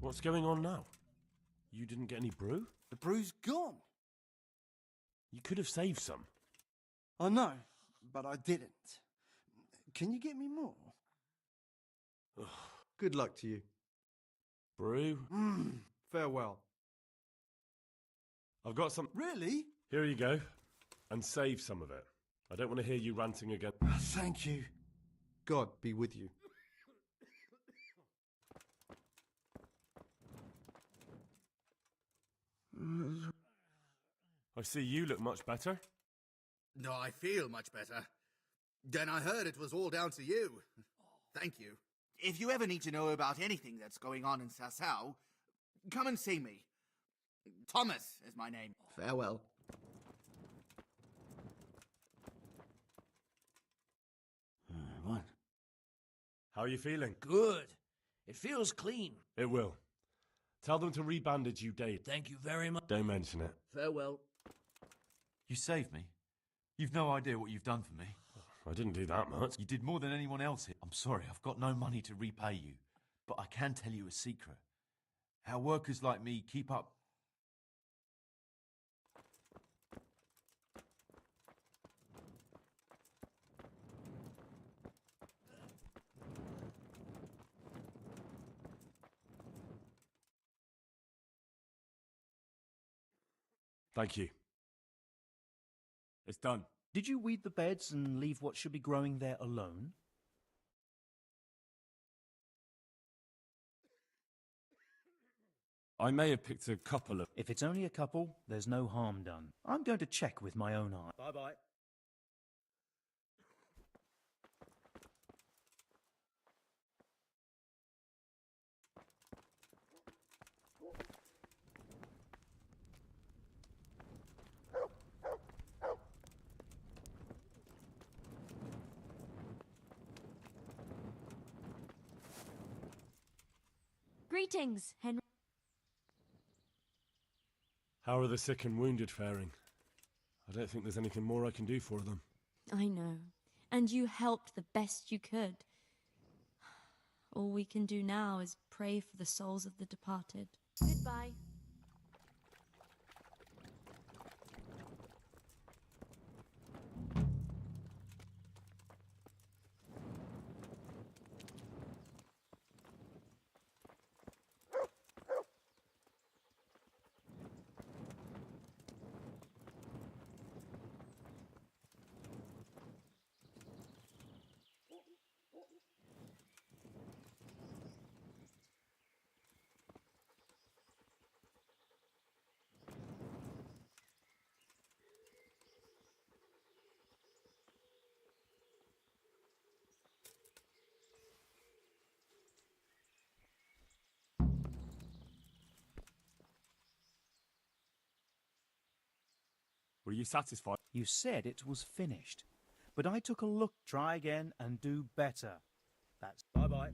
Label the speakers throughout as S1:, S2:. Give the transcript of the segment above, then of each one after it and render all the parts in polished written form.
S1: What's going on now? You didn't get any brew?
S2: The brew's gone.
S1: You could have saved some.
S2: I know, but I didn't. Can you get me more?
S3: Good luck to you.
S1: Brew?
S3: Farewell.
S1: I've got some...
S2: Really?
S1: Here you go. And save some of it. I don't want to hear you ranting again.
S2: Thank you.
S3: God be with you.
S1: I see you look much better.
S4: No, I feel much better. Then I heard it was all down to you. Thank you. If you ever need to know about anything that's going on in Sasau, come and see me. Thomas is my name.
S3: Farewell.
S2: What?
S1: How are you feeling?
S5: Good. It feels clean.
S1: It will. Tell them to rebandage you, Dave.
S5: Thank you very much.
S1: Don't mention it.
S5: Farewell.
S6: You saved me. You've no idea what you've done for me.
S1: I didn't do that much.
S6: You did more than anyone else here. I'm sorry, I've got no money to repay you. But I can tell you a secret. How workers like me keep up...
S1: Thank you. It's done.
S7: Did you weed the beds and leave what should be growing there alone?
S1: I may have picked a couple of...
S7: If it's only a couple, there's no harm done. I'm going to check with my own eye.
S5: Bye-bye.
S8: Greetings, Henry.
S1: How are the sick and wounded faring? I don't think there's anything more I can do for them.
S8: I know. And you helped the best you could. All we can do now is pray for the souls of the departed. Goodbye.
S1: Were you satisfied?
S7: You said it was finished, but I took a look. Try again and do better. That's bye-bye.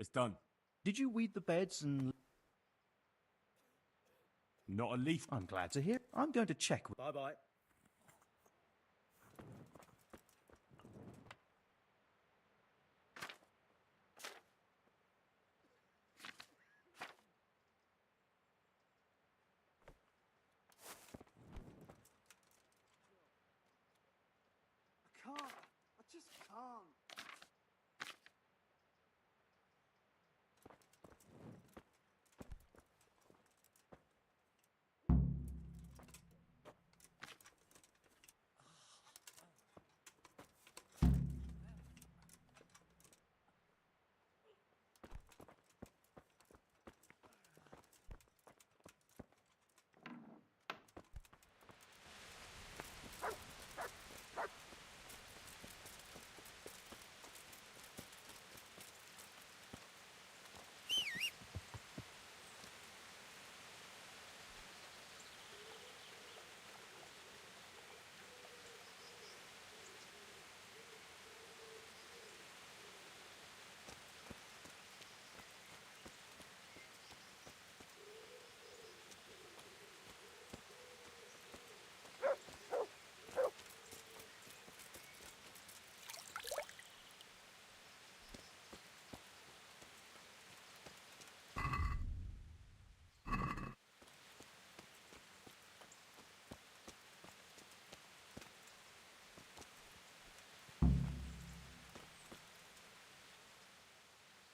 S1: It's done.
S7: Did you weed the beds and...
S1: Not a leaf.
S7: I'm glad to hear. I'm going to check. Bye-bye.
S2: I can't. I just can't.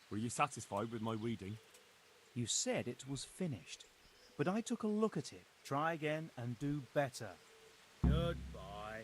S1: Were you satisfied with my weeding?
S7: You said it was finished, but I took a look at it. Try again and do better. Goodbye.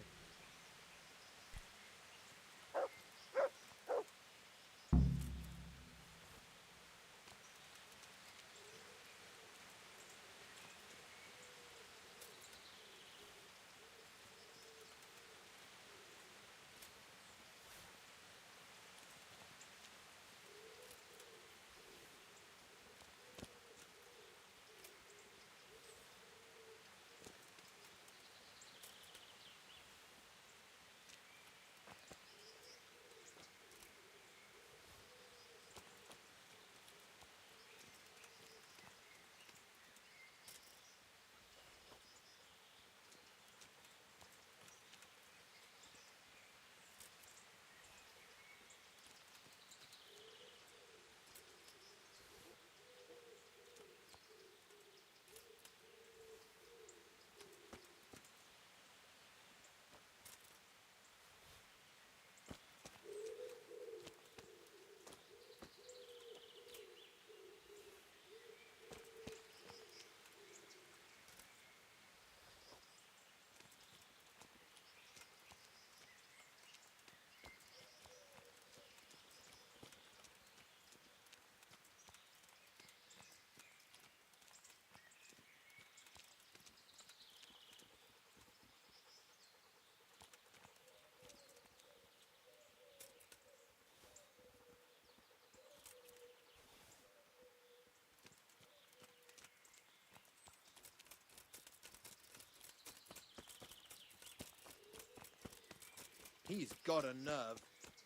S9: He's got a nerve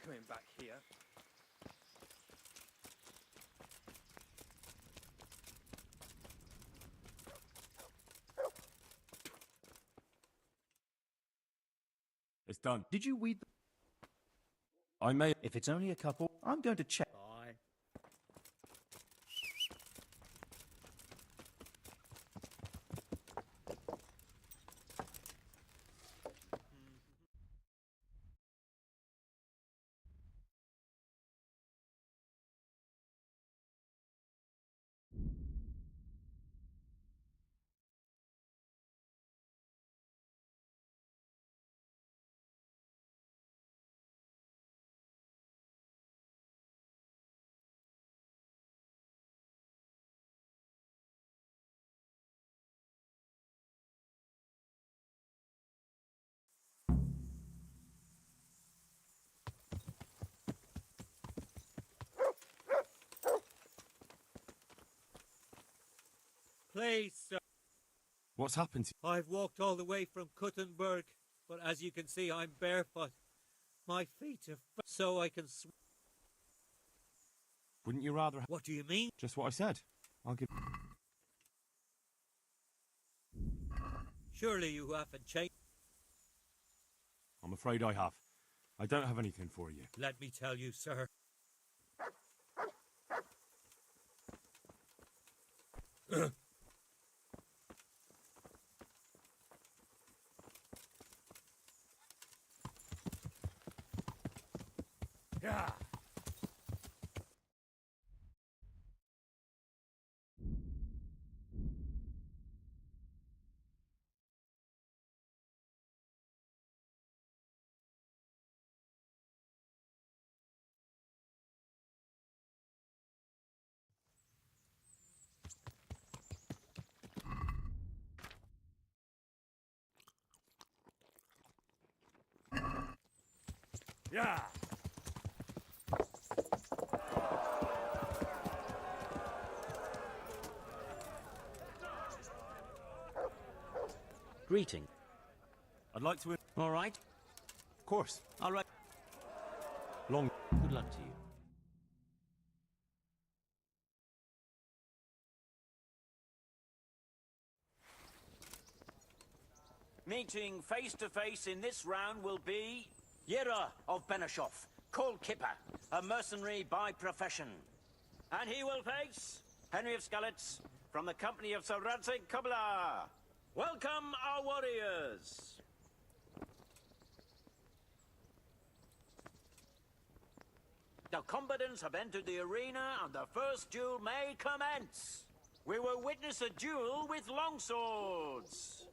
S9: coming back here.
S1: It's done.
S7: Did you weed the...
S1: I may...
S7: If it's only a couple, I'm going to check. Bye.
S10: Please, sir.
S1: What's happened to you?
S10: I've walked all the way from Kuttenberg, but as you can see, I'm barefoot. My feet are so I can swim.
S1: Wouldn't you rather...
S10: What do you mean?
S1: Just what I said. I'll give...
S10: Surely you haven't changed.
S1: I'm afraid I have. I don't have anything for you.
S10: Let me tell you, sir.
S1: Yeah. Yeah.
S5: Greeting.
S1: I'd like to...
S5: All right.
S1: Of course.
S5: All right.
S1: Long...
S5: Good luck to you. Meeting face to face in this round will be Yera of Benashov, Cole Kipper, a mercenary by profession. And he will face Henry of Skalitz from the company of Sir Radzik Kubla. Welcome, our warriors. The combatants have entered the arena and the first duel may commence. We will witness a duel with longswords.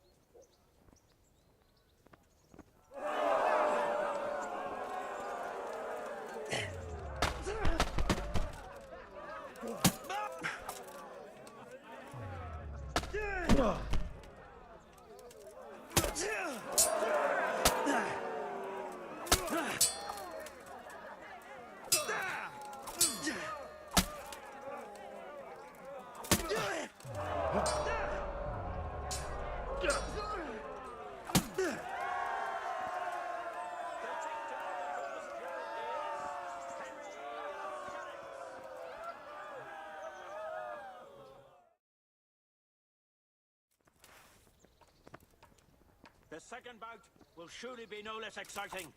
S5: The second bout will surely be no less exciting.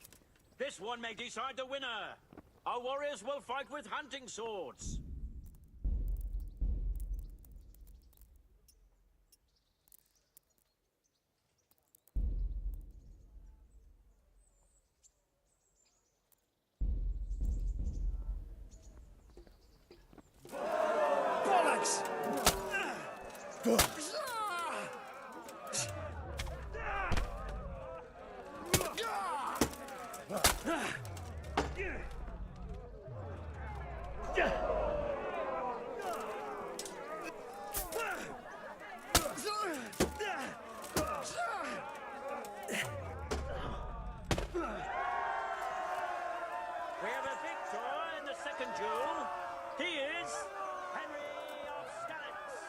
S5: This one may decide the winner. Our warriors will fight with hunting swords.
S2: Bollocks!
S5: We have a victor in the second duel. He is Henry of Skalitz.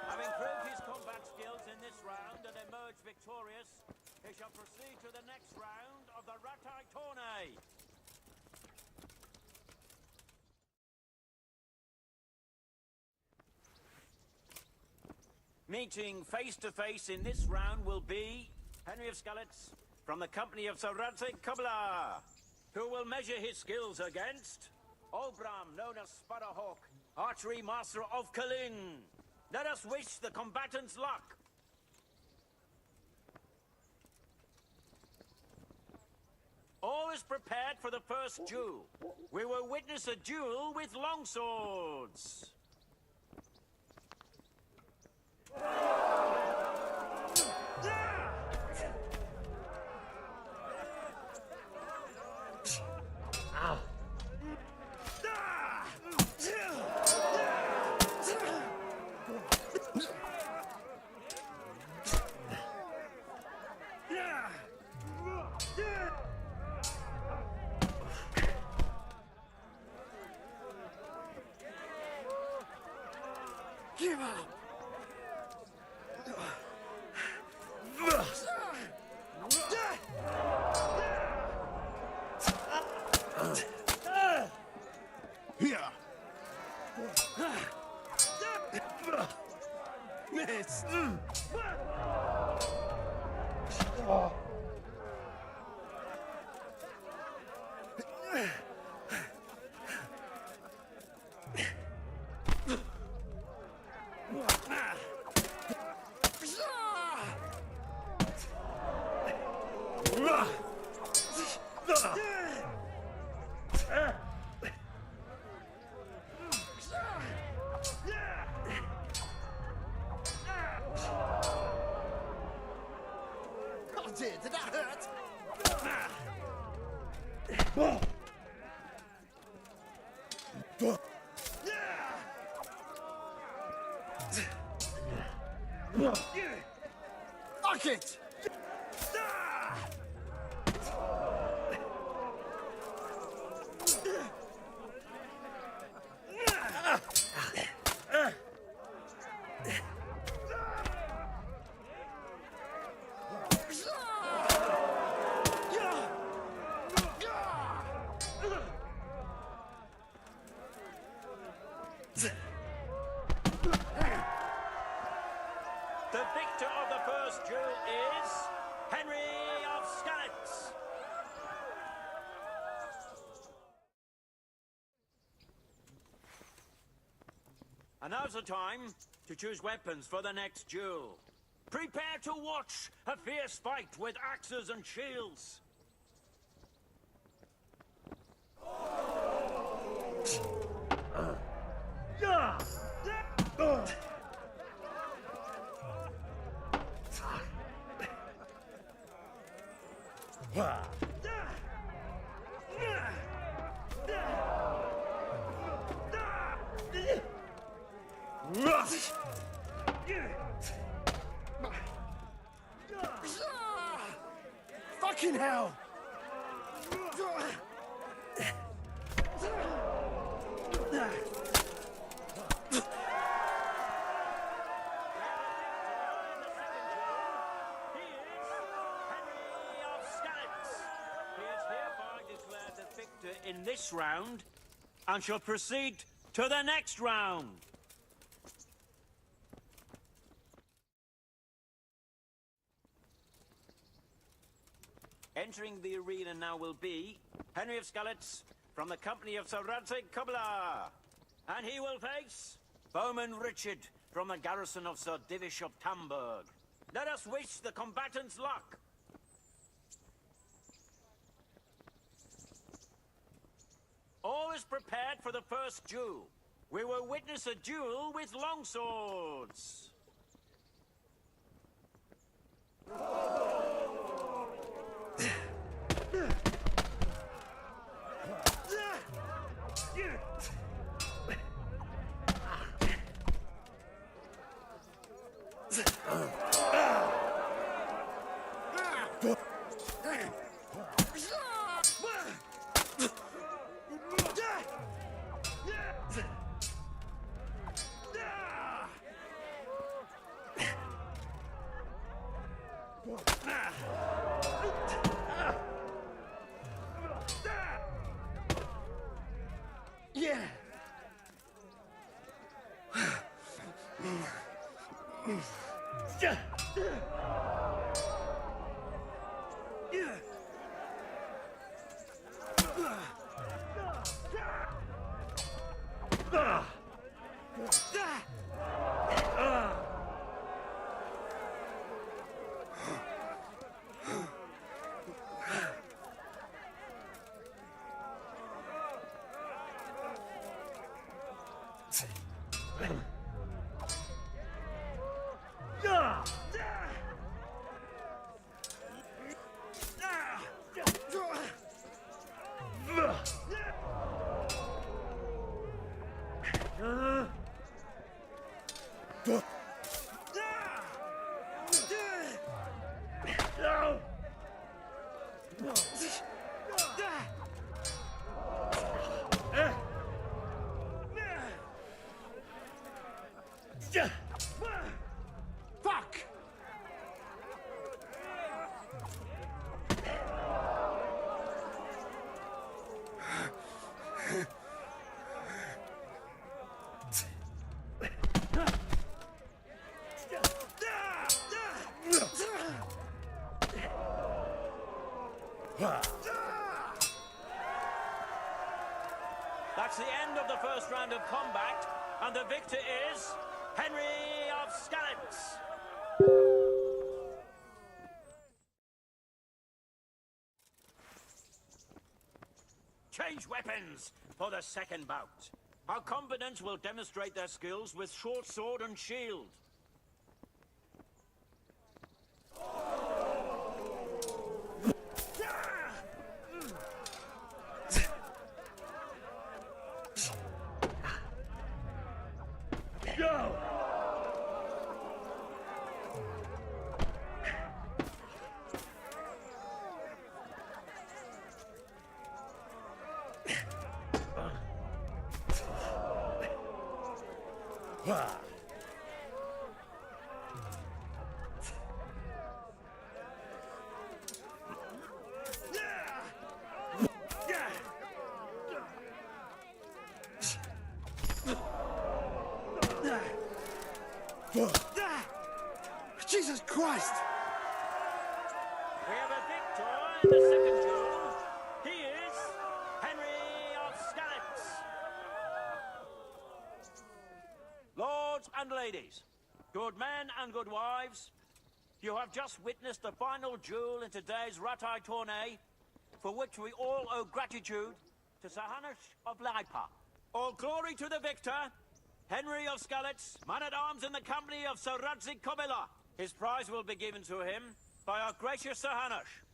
S5: Having proved his combat skills in this round and emerged victorious, he shall proceed to the next round of the Ratai tourney. Meeting face to face in this round will be Henry of Skalitz from the company of Sir Radzik Kubla, who will measure his skills against Obram, known as Sparrowhawk, archery master of Kalin. Let us wish the combatants luck. All is prepared for the first duel. We will witness a duel with longswords.
S2: Give up! Here! Missed. Oh dear, did that hurt? Fuck it!
S5: The victor of the first duel is Henry of Skalitz. And now's the time to choose weapons for the next duel. Prepare to watch a fierce fight with axes and shields.
S2: Fucking hell!
S5: In this round, and shall proceed to the next round. Entering the arena now will be Henry of Skalitz from the company of Sir Radzig Kubla, and he will face Bowman Richard from the garrison of Sir Divish of Tamburg. Let us wish the combatants luck. All is prepared for the first duel. We will witness a duel with longswords.
S2: Yeah! Fuck!
S5: That's the end of the first round of combat, and the victor is Henry of Skalitz. Change weapons for the second bout. Our combatants will demonstrate their skills with short sword and shield. Go!
S2: Jesus Christ!
S5: We have a victor in the second duel. He is Henry of Skalitz. Lords and ladies, good men and good wives, you have just witnessed the final duel in today's Ratai tourney, for which we all owe gratitude to Sahanash of Laipa. All glory to the victor, Henry of Skalitz, man-at-arms in the company of Sir Radzik Kobila. His prize will be given to him by our gracious Sahanash.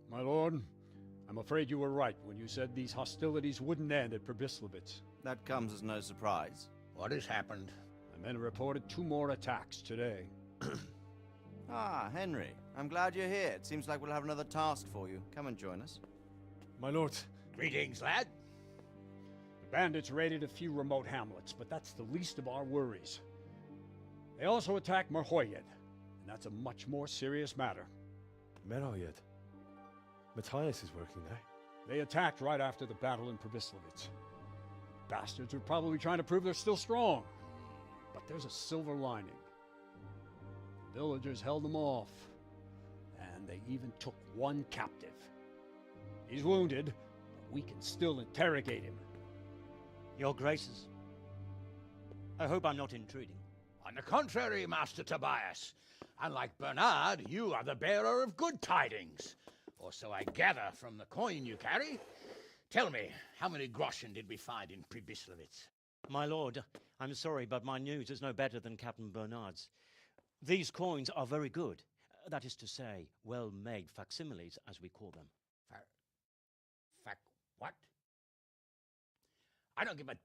S11: My lord, I'm afraid you were right when you said these hostilities wouldn't end at Pribyslavitz.
S12: That comes as no surprise.
S11: What has happened? My men reported 2 more attacks today.
S12: Ah, Henry. I'm glad you're here. It seems like we'll have another task for you. Come and join us.
S1: My lord.
S11: Greetings, lad. The bandits raided a few remote hamlets, but that's the least of our worries. They also attacked Merhoyed, and that's a much more serious matter.
S1: Merhoyed? Matthias is working there.
S11: They attacked right after the battle in Pribyslavitz. Bastards were probably trying to prove they're still strong. But there's a silver lining. The villagers held them off, and they even took 1 captive. He's wounded, but we can still interrogate him.
S13: Your Graces, I hope I'm not intruding.
S14: On the contrary, Master Tobias. Unlike Bernard, you are the bearer of good tidings. Or so I gather from the coin you carry. Tell me, how many groschen did we find in Pribyslavitz?
S13: My lord, I'm sorry, but my news is no better than Captain Bernard's. These coins are very good. That is to say, well-made facsimiles, as we call them.
S14: What? I don't give a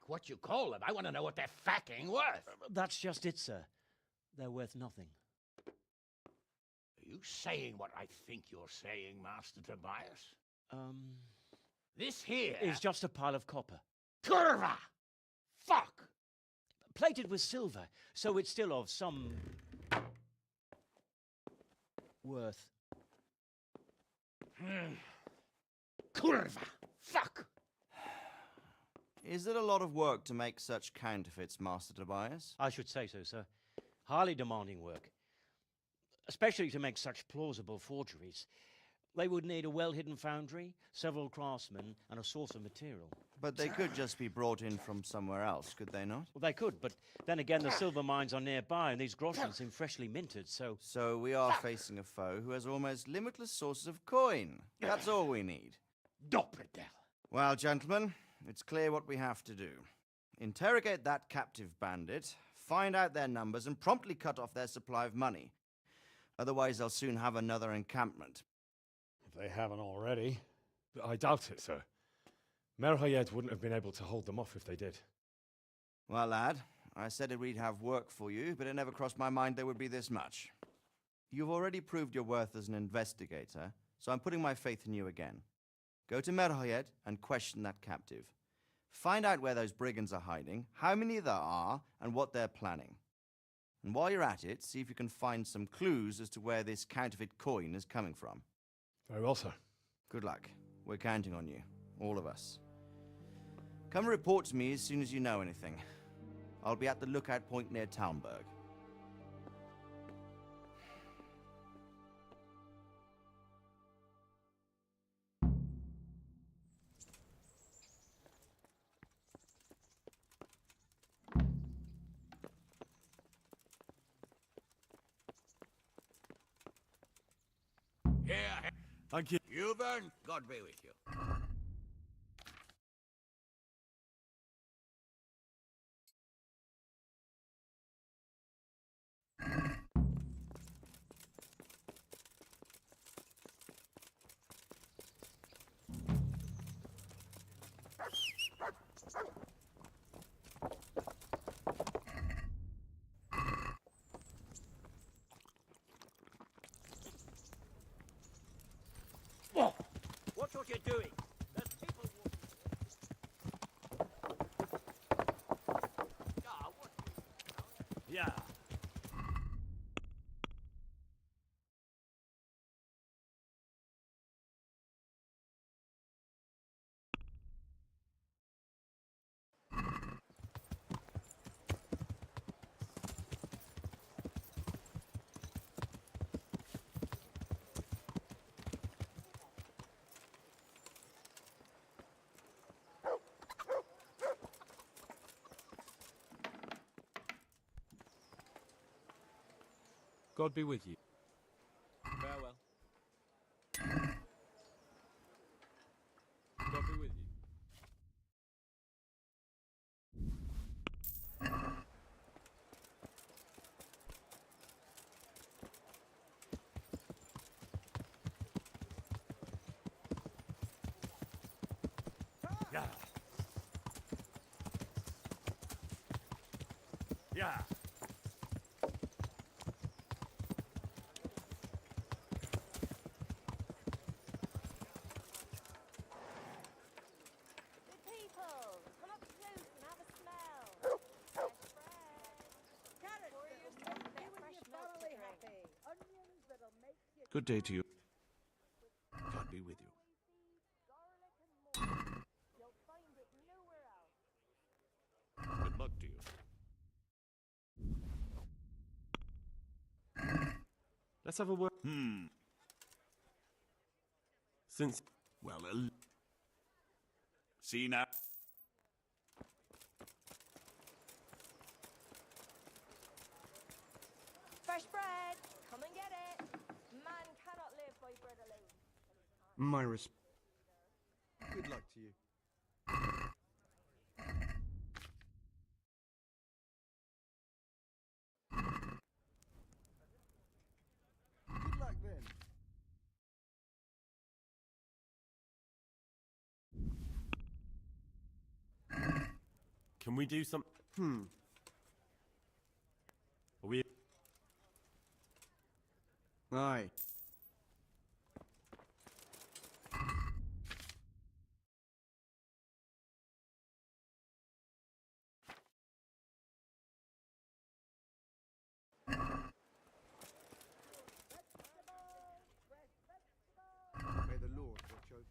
S14: what you call them. I want to know what they're facking worth.
S13: That's just it, sir. They're worth nothing.
S14: Are you saying what I think you're saying, Master Tobias? This here
S13: is just a pile of copper.
S14: Kurva! Fuck!
S13: Plated with silver, so it's still of some worth.
S14: Kurva! Fuck!
S12: Is it a lot of work to make such counterfeits, Master Tobias?
S13: I should say so, sir. Highly demanding work. Especially to make such plausible forgeries. They would need a well-hidden foundry, several craftsmen, and a source of material.
S12: But they could just be brought in from somewhere else, could they not?
S13: Well, they could, but then again, the silver mines are nearby, and these groschen seem freshly minted, so...
S12: So we are facing a foe who has almost limitless sources of coin. That's all we need.
S14: Doppeltel.
S12: Well, gentlemen, it's clear what we have to do. Interrogate that captive bandit, find out their numbers, and promptly cut off their supply of money. Otherwise, they'll soon have another encampment.
S11: If they haven't already.
S1: I doubt it, sir. Merhoyed wouldn't have been able to hold them off if they did.
S12: Well, lad, I said we'd have work for you, but it never crossed my mind there would be this much. You've already proved your worth as an investigator, so I'm putting my faith in you again. Go to Merhoyed and question that captive. Find out where those brigands are hiding, how many there are, and what they're planning. And while you're at it, see if you can find some clues as to where this counterfeit coin is coming from.
S1: Very well, sir.
S12: Good luck. We're counting on you. All of us. Come report to me as soon as you know anything. I'll be at the lookout point near Talmberg.
S14: Here.
S1: Thank you.
S14: Hubern, God be with you.
S5: Watch what you're doing. There's people walking. Yeah.
S6: God be with you. Farewell. God be with you.
S1: Yeah. Yeah.
S6: Good day to you. God be with you. Good luck to you.
S1: Let's have a word. Since...
S15: Well, see now.
S16: Fresh bread! Come and get it! Man cannot live by bread alone.
S3: My respect. Good luck to you. Good luck then.
S1: Can we do some... Are we...
S3: Aye. May the Lord watch over you.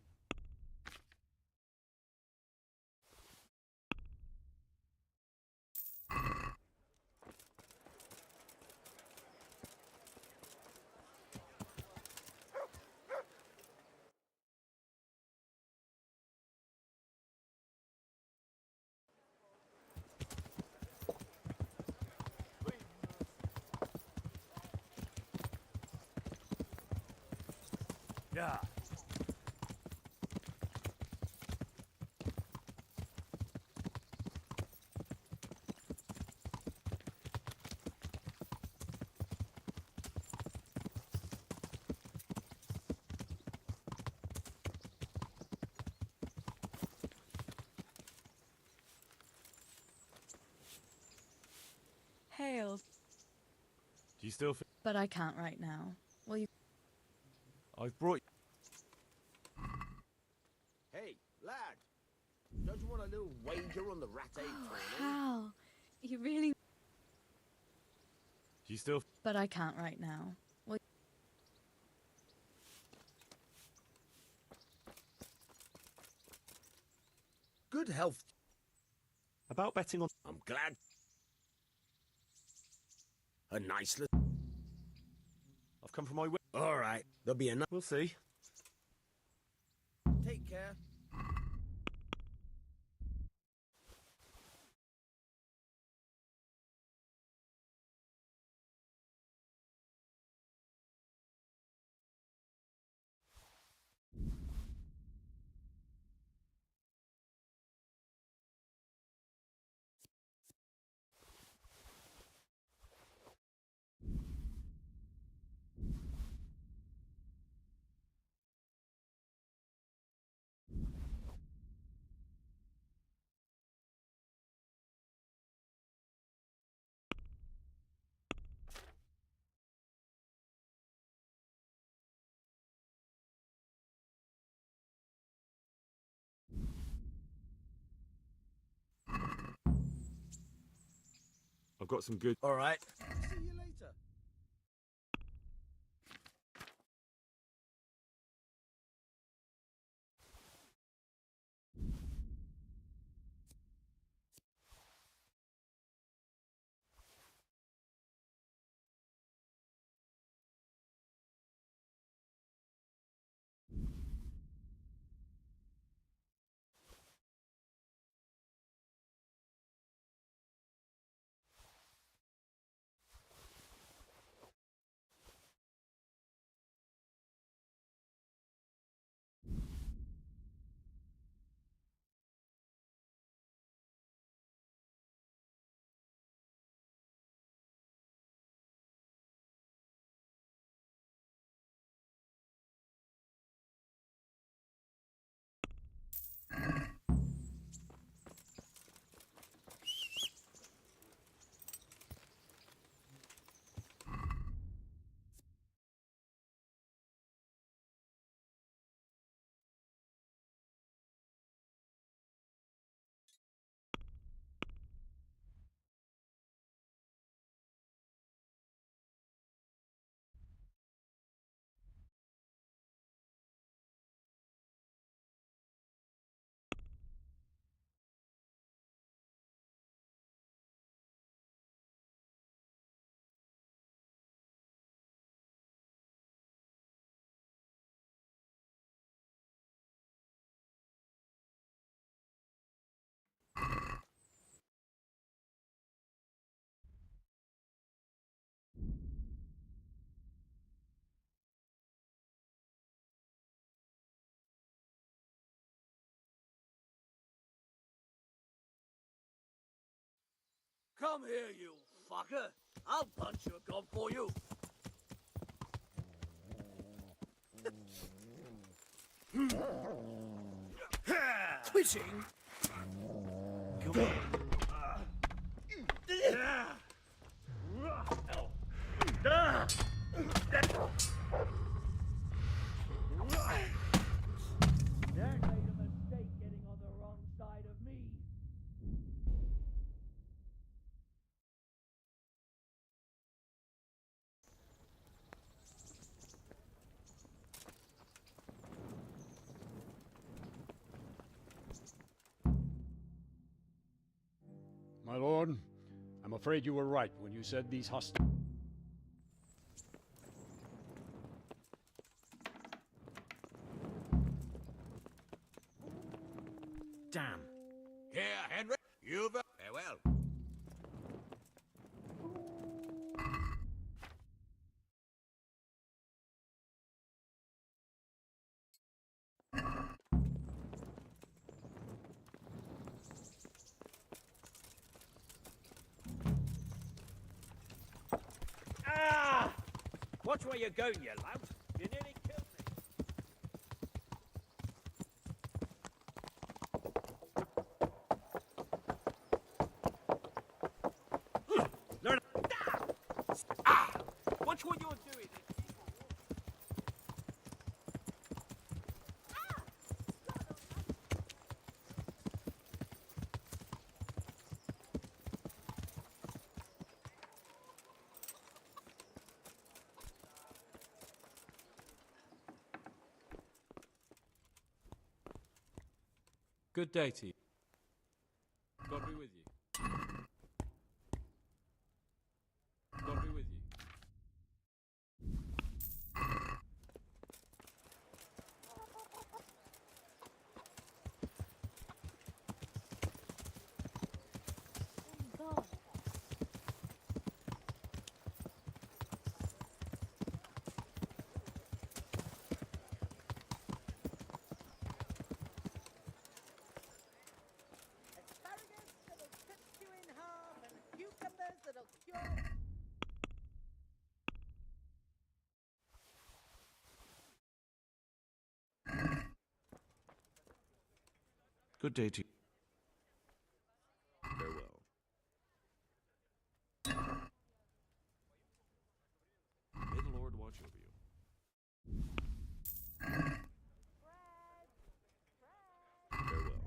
S1: Yeah.
S8: Hail.
S1: Do You still
S15: But I can't right now. Will you?
S1: I've brought...
S17: Hey, lad. Don't you want a little wager on the rat egg tournament?
S15: How? You really?
S1: You still...
S15: But I can't right now. Will
S17: Good health.
S1: About betting on...
S17: I'm glad. A nice little...
S1: I've come from my...
S17: All right, there'll be enough.
S1: We'll see.
S17: Take care.
S1: I've got some good...
S17: All right. See you later.
S18: Come here, you fucker. I'll punch your gob for you.
S17: Quitting?
S18: Come on.
S5: Dad made a mistake getting on the wrong side of me.
S11: My lord, I'm afraid you were right when you said these hostile...
S13: Damn.
S14: Here, Henry, you've... Farewell.
S5: Ah! Watch where you're going, you lout. You nearly killed me. Learn.
S10: Good day to you. God be with you. God be with you.
S19: Asparagus that'll cut you in half and cucumbers that'll cure.
S20: Good day to you. Farewell. May the Lord watch over you. Farewell.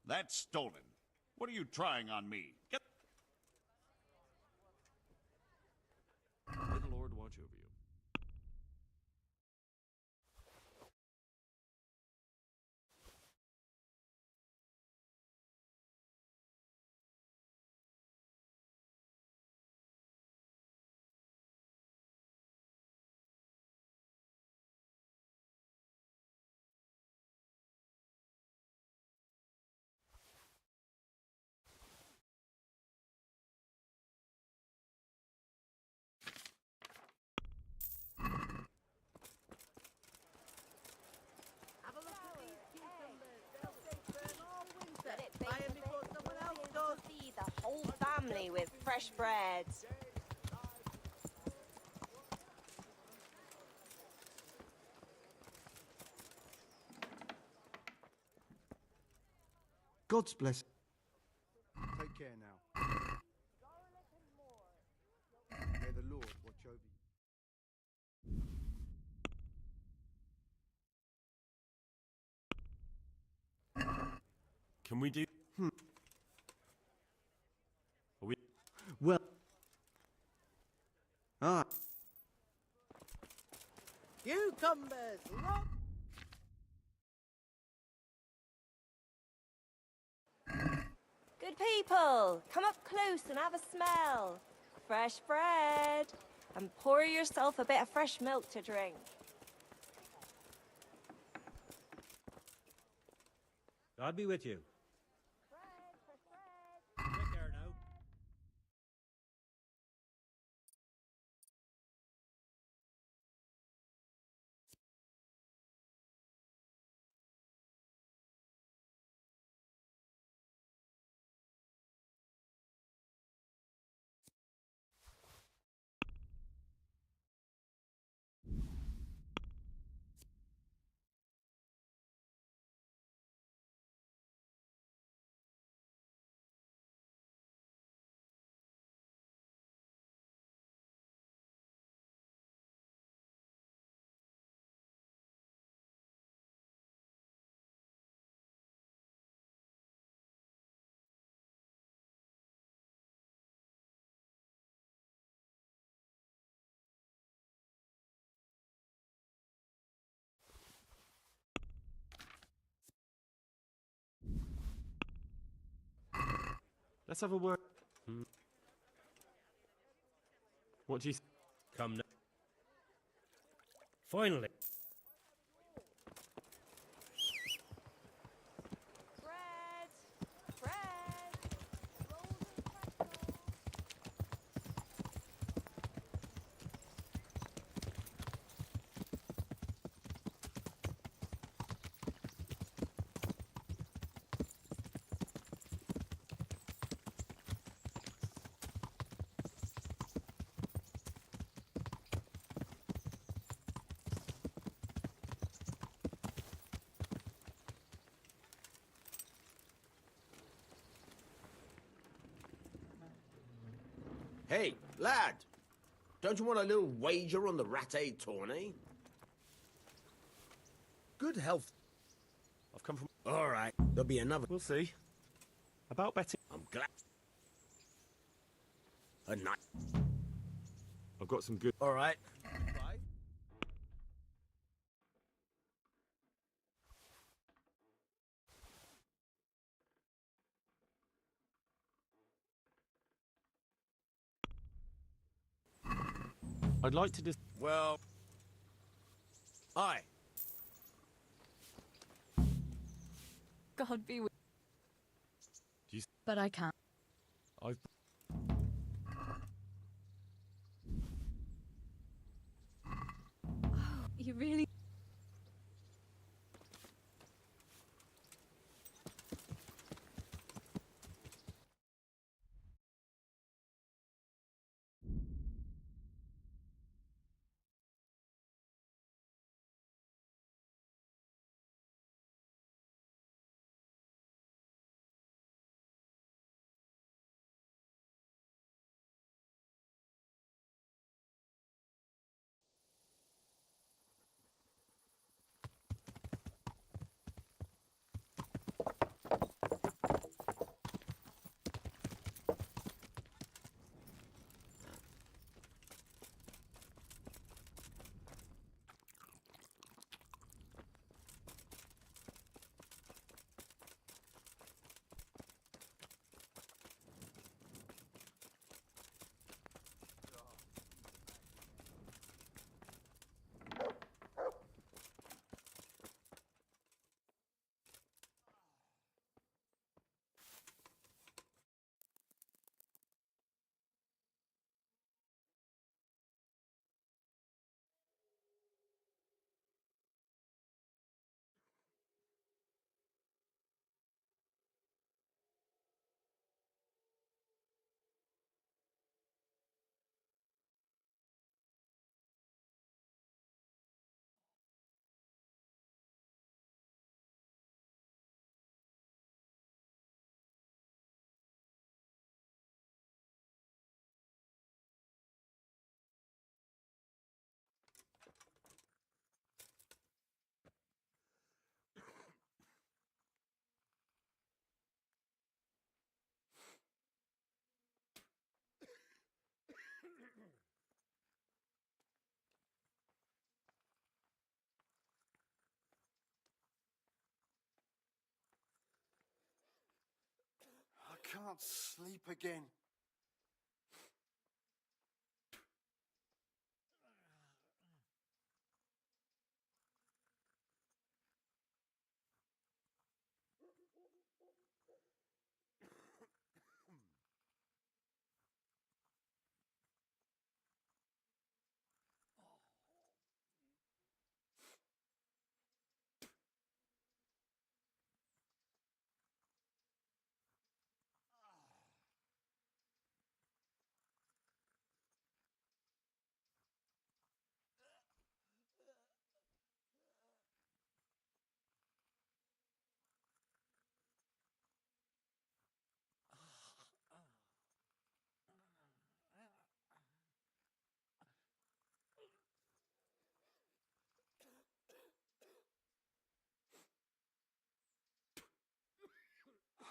S21: That's stolen. What are you trying on me? Get...
S20: May the Lord watch over you.
S19: Have a look at these cucumbers. They'll stay firm all winter. Buy 'em before someone else does.
S16: Feed the whole family with fresh bread.
S3: God's bless. Take care now. May the Lord watch over you.
S1: Can we do? Are we?
S3: Well. Ah.
S19: Cucumbers, look.
S16: Good people, come up close and have a smell. Fresh bread. And pour yourself a bit of fresh milk to drink.
S10: God be with you. Take care now.
S1: Let's have a word. What do you?
S10: Come now. Finally.
S16: Bread. Bread.
S17: Hey, lad! Don't you want a little wager on the ratte tourney? Good health.
S1: I've come from...
S17: All right, there'll be another.
S1: We'll see. About betting...
S17: I'm glad. A night.
S1: I've got some good...
S17: All right.
S1: I'd like to just...
S17: Well... Aye.
S15: God be with
S1: you.
S15: But I can't.
S1: I've...
S15: You really...
S2: I can't sleep again.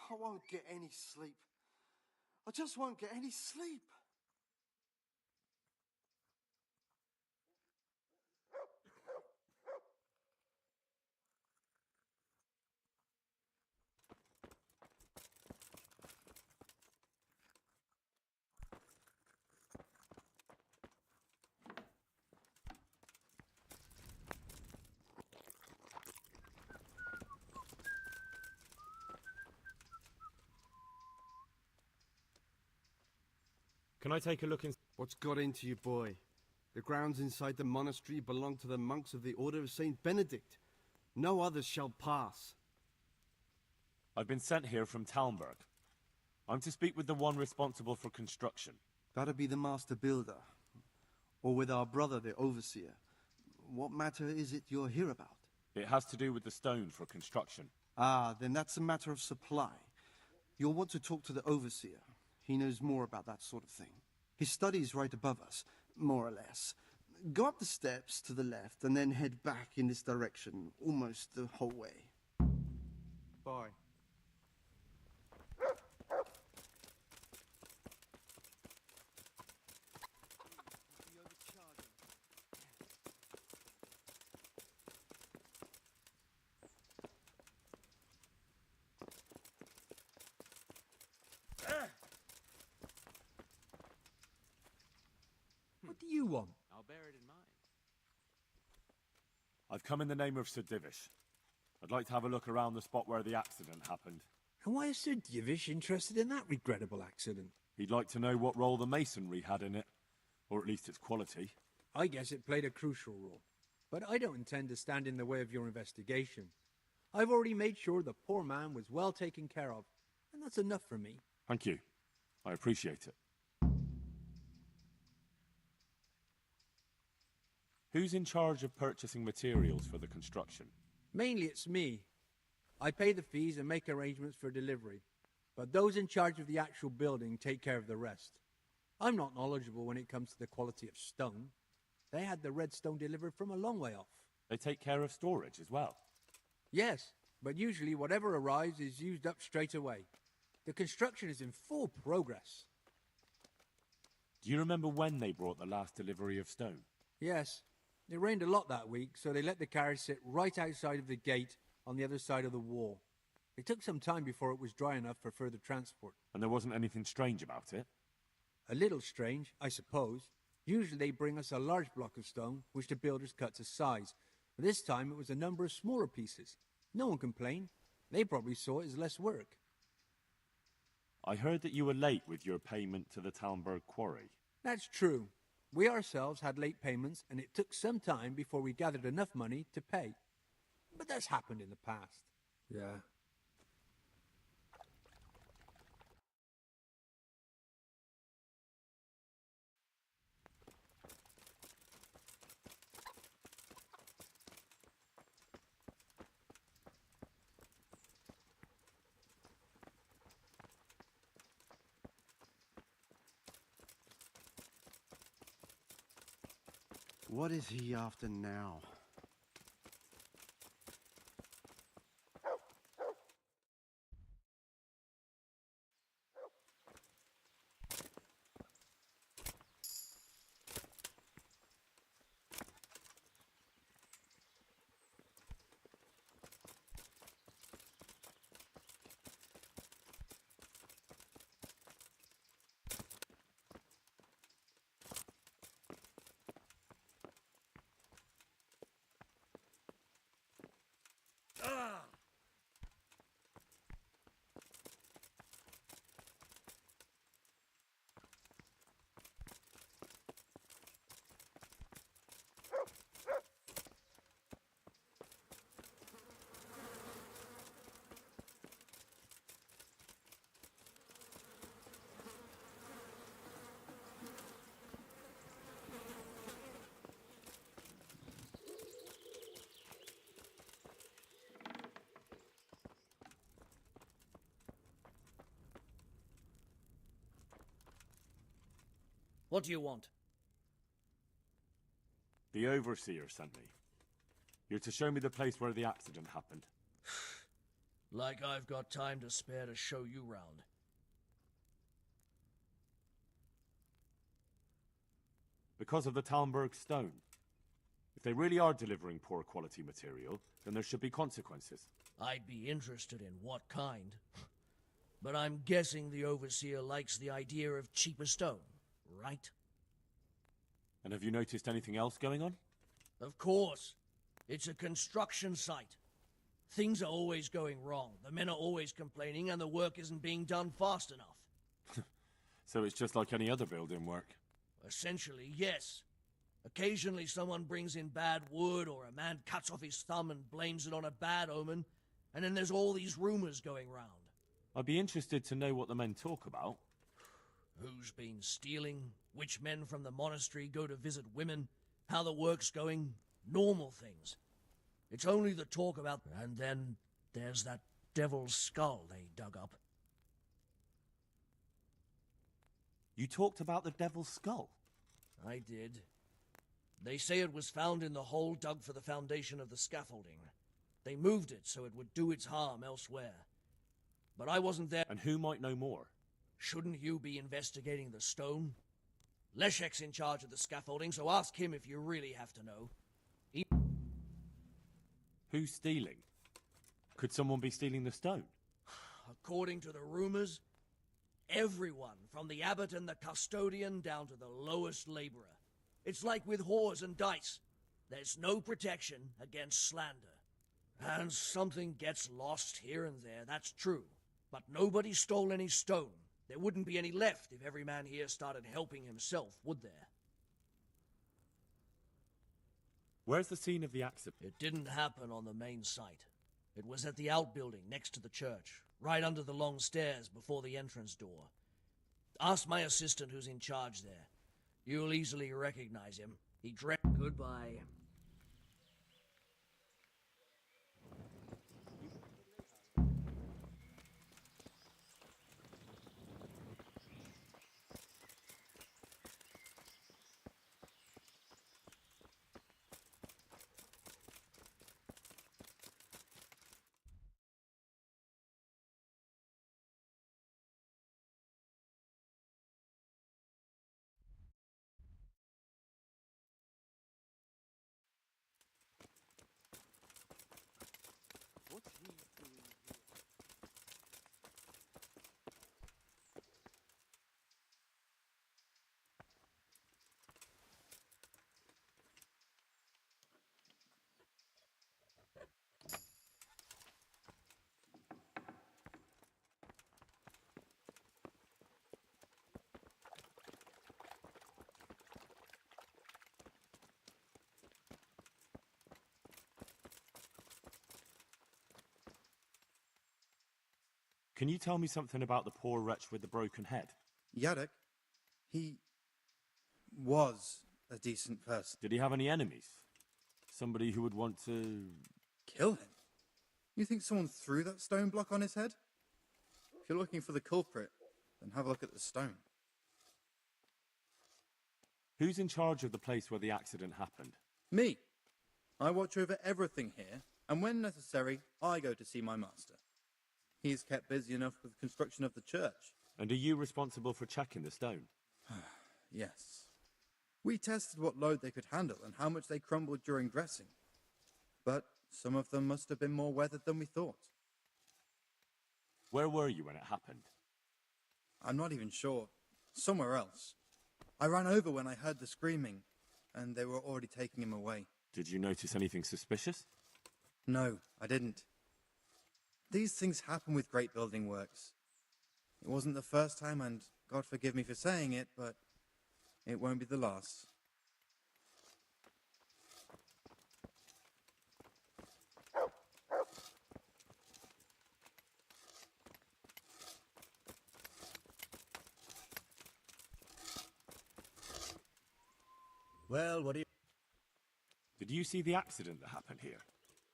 S2: I won't get any sleep. I just won't get any sleep.
S1: Can I take a look in...
S3: What's got into you, boy? The grounds inside the monastery belong to the monks of the Order of Saint Benedict. No others shall pass.
S6: I've been sent here from Talmberg. I'm to speak with the one responsible for construction.
S2: That'd be the master builder. Or with our brother, the overseer. What matter is it you're here about?
S6: It has to do with the stone for construction.
S2: Ah, then that's a matter of supply. You'll want to talk to the overseer. He knows more about that sort of thing. His study's right above us, more or less. Go up the steps to the left and then head back in this direction, almost the whole way. Bye.
S4: What do you want?
S20: I'll bear it in mind.
S1: I've come in the name of Sir Divish. I'd like to have a look around the spot where the accident happened.
S4: And why is Sir Divish interested in that regrettable accident?
S1: He'd like to know what role the masonry had in it, or at least its quality.
S4: I guess it played a crucial role. But I don't intend to stand in the way of your investigation. I've already made sure the poor man was well taken care of, and that's enough for me.
S1: Thank you. I appreciate it. Who's in charge of purchasing materials for the construction?
S4: Mainly it's me. I pay the fees and make arrangements for delivery. But those in charge of the actual building take care of the rest. I'm not knowledgeable when it comes to the quality of stone. They had the red stone delivered from a long way off.
S1: They take care of storage as well?
S4: Yes, but usually whatever arrives is used up straight away. The construction is in full progress.
S1: Do you remember when they brought the last delivery of stone?
S4: Yes. It rained a lot that week, so they let the carriage sit right outside of the gate on the other side of the wall. It took some time before it was dry enough for further transport.
S1: And there wasn't anything strange about it?
S4: A little strange, I suppose. Usually they bring us a large block of stone, which the builders cut to size. But this time it was a number of smaller pieces. No one complained. They probably saw it as less work.
S1: I heard that you were late with your payment to the Talmberg quarry.
S4: That's true. We ourselves had late payments, and it took some time before we gathered enough money to pay. But that's happened in the past. Yeah.
S2: What is he after now?
S18: What do you want?
S1: The Overseer sent me. You're to show me the place where the accident happened.
S18: Like I've got time to spare to show you round.
S1: Because of the Talmberg stone. If they really are delivering poor quality material, then there should be consequences.
S18: I'd be interested in what kind. But I'm guessing the Overseer likes the idea of cheaper stone, right?
S1: And have you noticed anything else going on?
S18: Of course. It's a construction site. Things are always going wrong. The men are always complaining, and the work isn't being done fast enough.
S1: So it's just like any other building work?
S18: Essentially, yes. Occasionally someone brings in bad wood, or a man cuts off his thumb and blames it on a bad omen, and then there's all these rumors going round.
S1: I'd be interested to know what the men talk about.
S18: Who's been stealing, which men from the monastery go to visit women, how the work's going, normal things. It's only the talk about... And then there's that devil's skull they dug up.
S1: You talked about the devil's skull?
S18: I did. They say it was found in the hole dug for the foundation of the scaffolding. They moved it so it would do its harm elsewhere. But I wasn't there.
S1: And who might know more?
S18: Shouldn't you be investigating the stone? Leszek's in charge of the scaffolding, so ask him if you really have to know.
S1: Who's stealing? Could someone be stealing the stone?
S18: According to the rumors, everyone, from the abbot and the custodian down to the lowest laborer. It's like with whores and dice. There's no protection against slander. And something gets lost here and there, that's true. But nobody stole any stone. There wouldn't be any left if every man here started helping himself, would there?
S1: Where's the scene of the accident?
S18: It didn't happen on the main site. It was at the outbuilding next to the church, right under the long stairs before the entrance door. Ask my assistant who's in charge there. You'll easily recognize him. He dressed...
S9: Goodbye.
S2: What's he doing here?
S1: Can you tell me something about the poor wretch with the broken head?
S22: Yadek, he was a decent person.
S1: Did he have any enemies? Somebody who would want to...
S22: Kill him? You think someone threw that stone block on his head? If you're looking for the culprit, then have a look at the stone.
S1: Who's in charge of the place where the accident happened?
S22: Me. I watch over everything here, and when necessary, I go to see my master. He is kept busy enough with the construction of the church.
S1: And are you responsible for checking the stone?
S22: Yes. We tested what load they could handle and how much they crumbled during dressing. But some of them must have been more weathered than we thought.
S1: Where were you when it happened?
S22: I'm not even sure. Somewhere else. I ran over when I heard the screaming, and they were already taking him away.
S1: Did you notice anything suspicious?
S22: No, I didn't. These things happen with great building works. It wasn't the first time, and God forgive me for saying it, but it won't be the last.
S14: Well, what do you...
S1: Did you see the accident that happened here?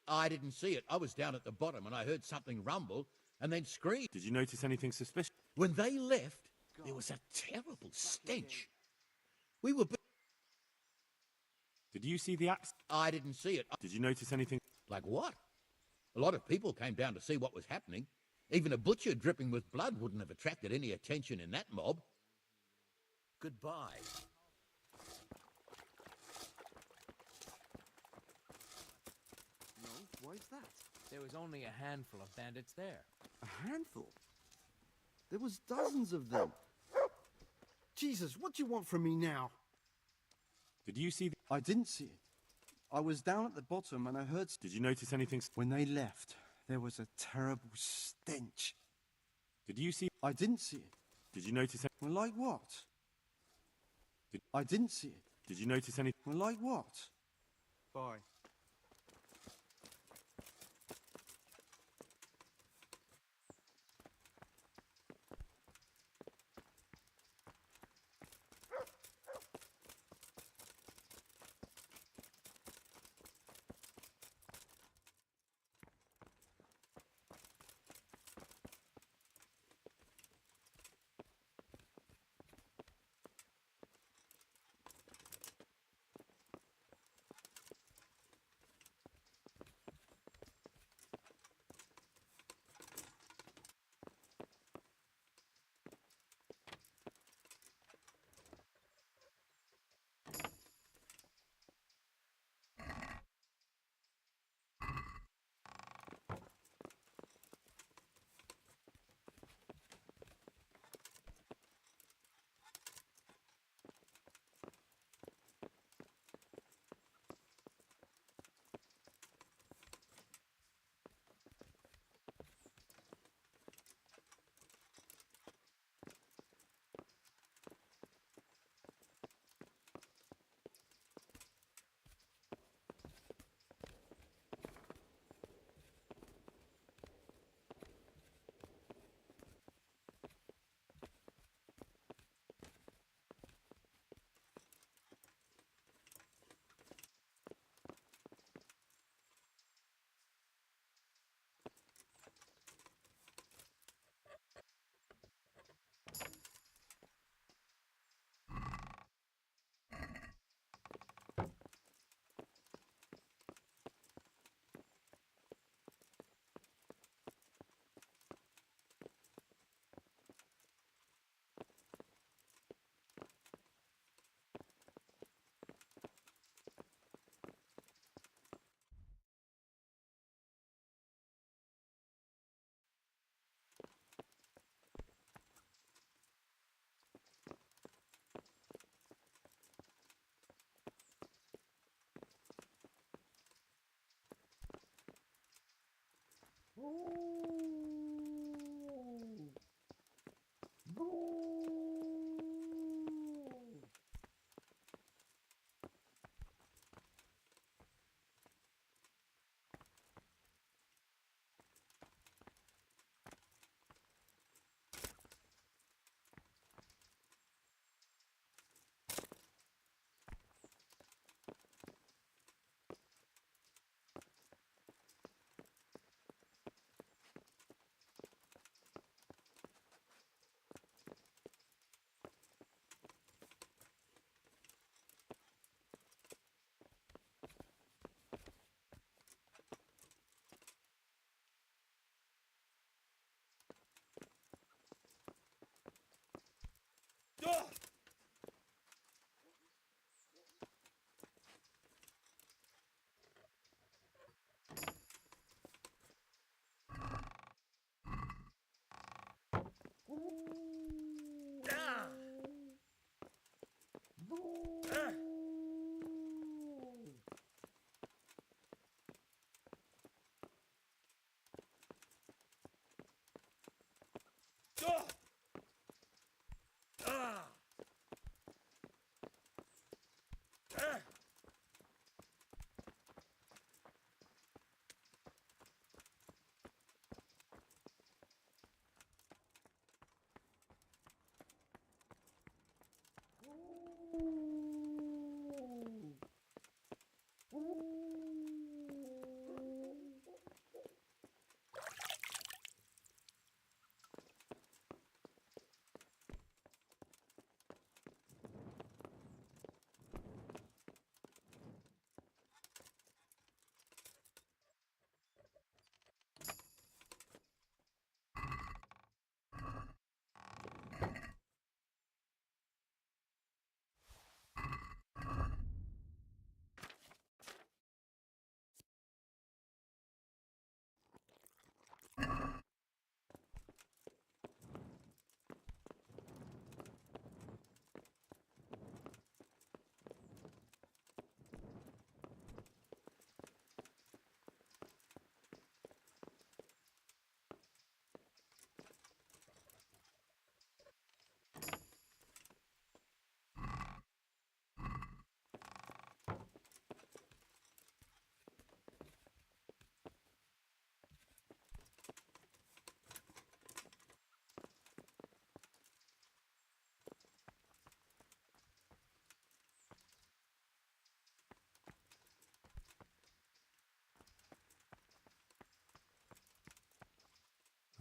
S14: I didn't see it. I was down at the bottom and I heard something rumble and then scream.
S1: Did you notice anything suspicious?
S14: When they left, there was a terrible stench. We were...
S1: Did you see the accident?
S14: I didn't see it.
S1: Did you notice anything?
S14: Like what? A lot of people came down to see what was happening. Even a butcher dripping with blood wouldn't have attracted any attention in that mob. Goodbye.
S2: No, why is that?
S9: There was only a handful of bandits there.
S2: A handful?
S3: There was dozens of them. Jesus, what do you want from me now?
S1: Did you see...
S2: I didn't see it. I was down at the bottom and I heard...
S1: Did you notice anything...
S2: When they left, there was a terrible stench.
S1: Did you see...
S2: I didn't see it.
S1: Did you notice...
S2: Well, like what? I didn't see it.
S1: Did you notice any...
S2: Well, like what? Bye.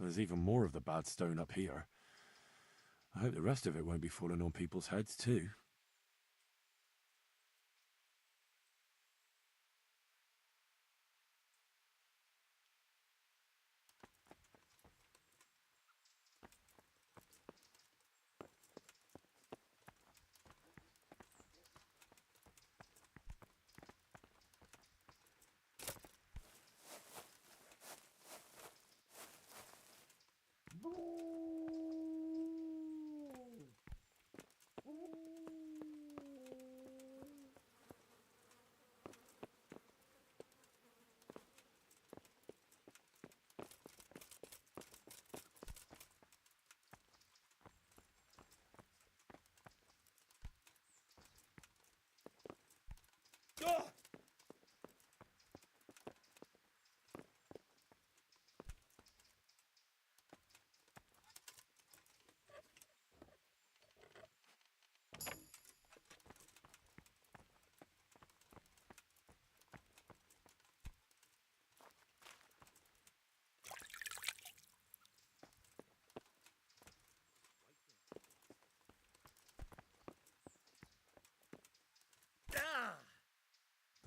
S1: There's even more of the bad stone up here. I hope the rest of it won't be falling on people's heads too.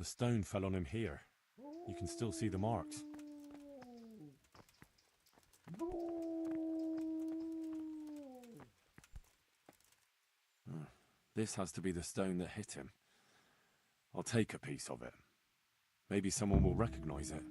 S1: The stone fell on him here. You can still see the marks. This has to be the stone that hit him. I'll take a piece of it. Maybe someone will recognize it.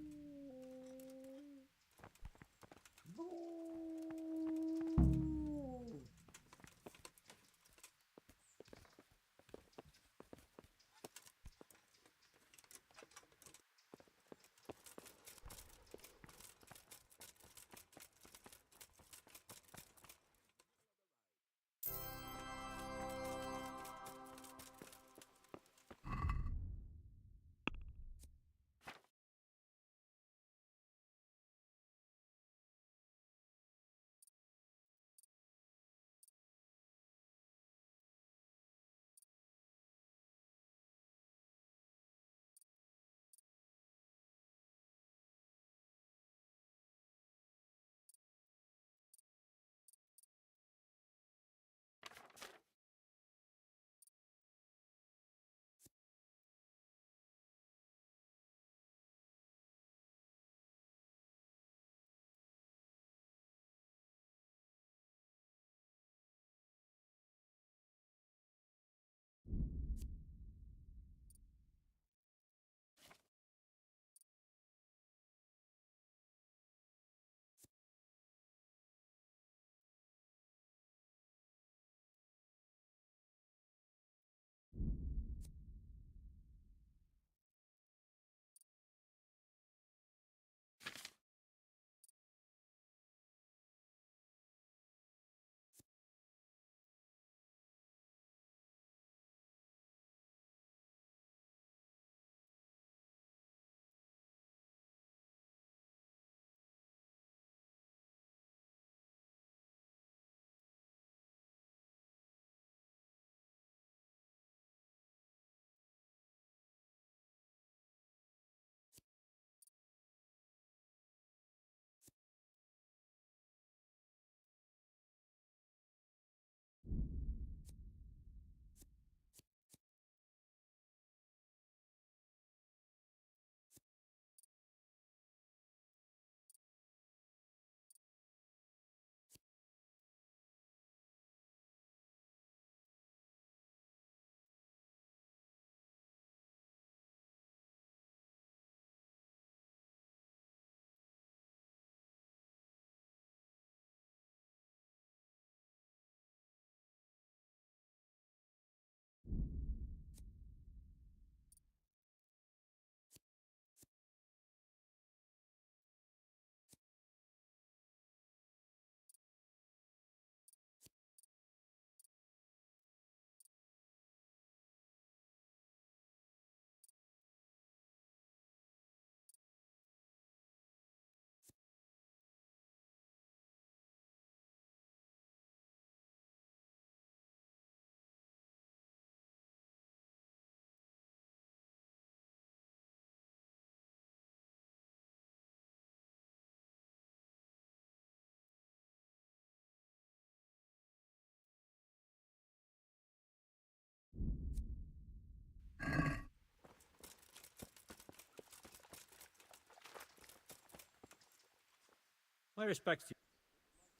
S10: My respects to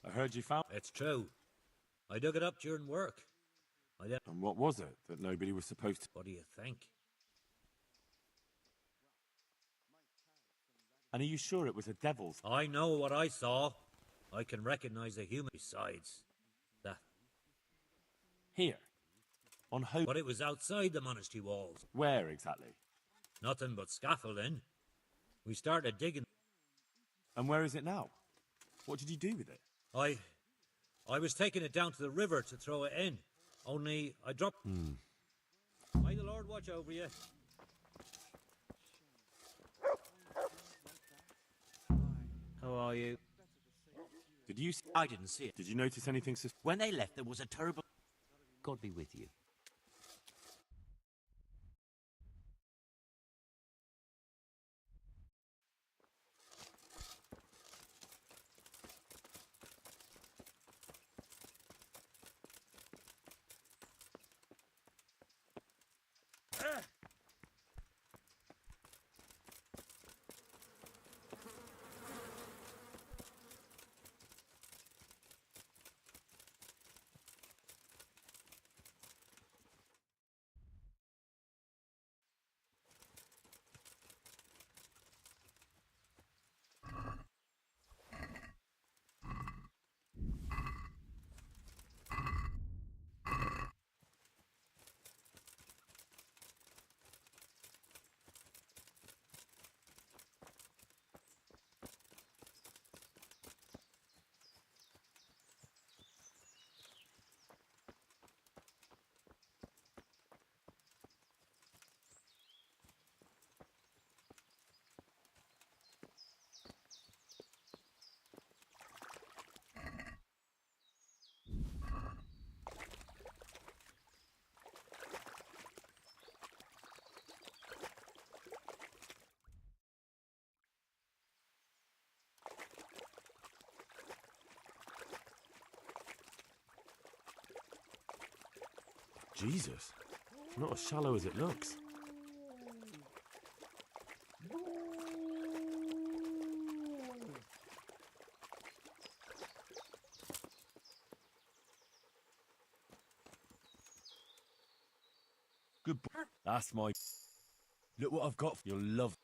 S1: I heard you found...
S10: you. It's true. I dug it up during work.
S1: And what was it that nobody was supposed to...
S10: What do you think?
S1: And are you sure it was a devil's...
S10: I know what I saw. I can recognize a human besides that.
S1: Here? On home...
S10: But it was outside the monastery walls.
S1: Where exactly?
S10: Nothing but scaffolding. We started digging.
S1: And where is it now? What did you do with it?
S10: I was taking it down to the river to throw it in. Only I dropped... May the Lord watch over you.
S13: How are you?
S1: Did you...
S13: I didn't see it.
S1: Did you notice anything...
S13: When they left, there was a terrible... God be with you.
S1: Jesus. It's not as shallow as it looks. Good boy. That's my... Look what I've got. You'll love...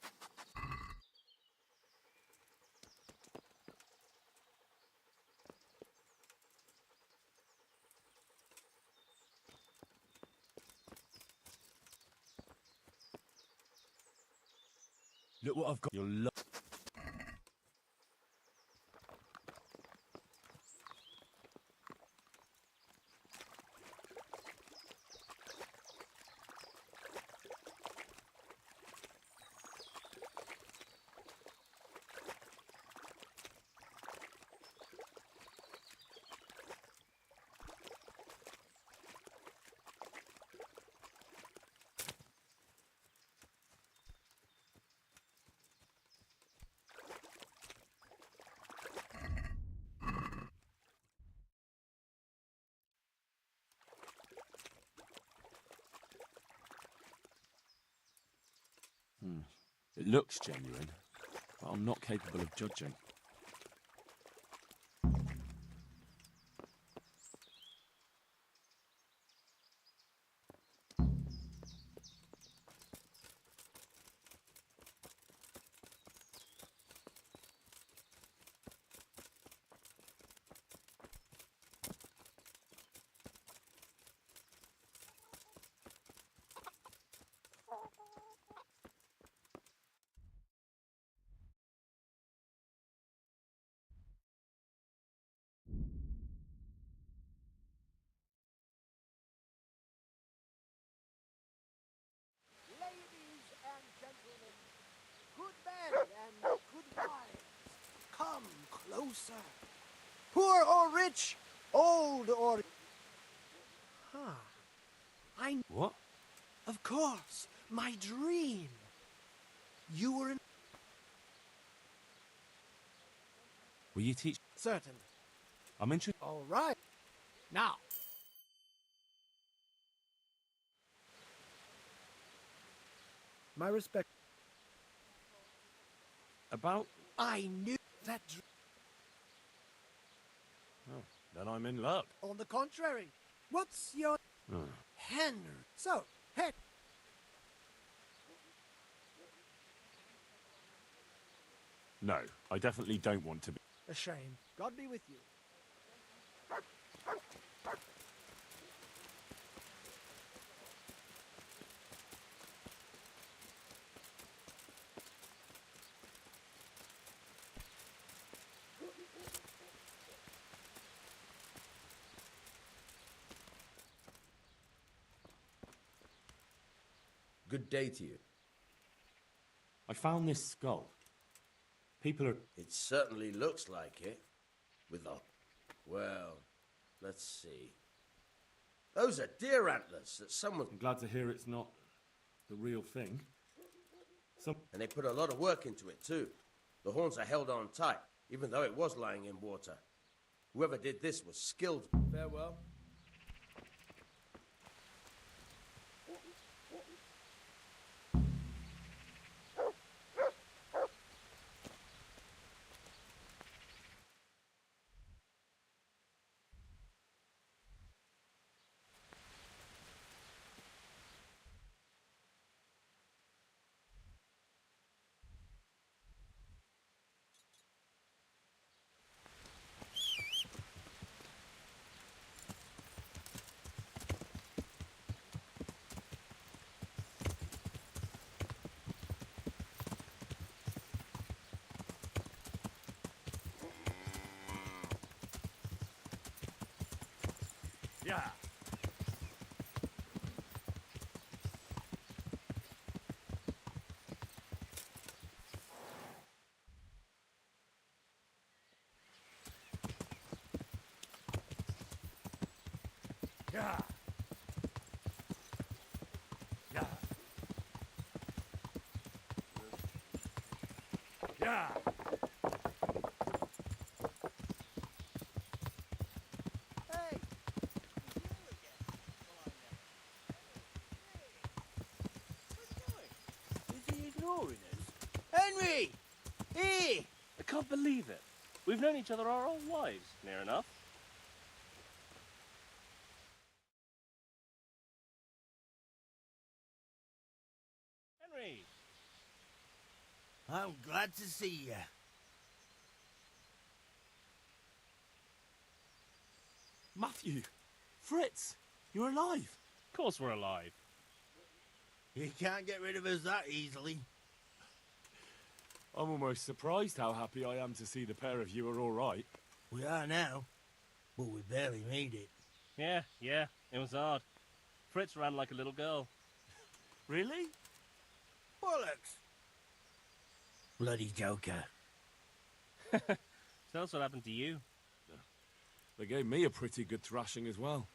S1: Look what I've got. You'll love... It looks genuine, but I'm not capable of judging.
S17: Ladies and gentlemen, good men and good wives, come closer. Poor or rich, old or...
S1: What?
S17: Of course, my dream. You were in...
S1: Will you teach?
S17: Certainly.
S1: I'm interested.
S17: All right. Now. My respect.
S1: About?
S17: I knew that...
S1: then I'm in luck.
S17: On the contrary, what's your... Henry. So,
S1: No, I definitely don't want to be.
S17: a shame. God be with you.
S7: Good day to you.
S1: I found this skull. People are...
S7: It certainly looks like it. With the... Well, let's see. Those are deer antlers that someone...
S1: I'm glad to hear it's not the real thing.
S7: And they put a lot of work into it, too. The horns are held on tight, even though it was lying in water. Whoever did this was skilled.
S3: Farewell.
S1: Yeah. Yeah. Yeah. Yeah.
S17: Hey!
S12: Is he ignoring us? Henry! Hey! I can't believe it. We've known each other our whole lives, near enough. Henry!
S18: I'm glad to see you.
S1: Matthew! Fritz! You're alive!
S12: Of course we're alive.
S18: You can't get rid of us that easily.
S1: I'm almost surprised how happy I am to see the pair of you are all right.
S18: We are now, but we barely made it.
S12: Yeah, it was hard. Fritz ran like a little girl.
S1: Really?
S18: Bollocks! Bloody joker.
S12: Tell us what happened to you.
S1: They gave me a pretty good thrashing as well.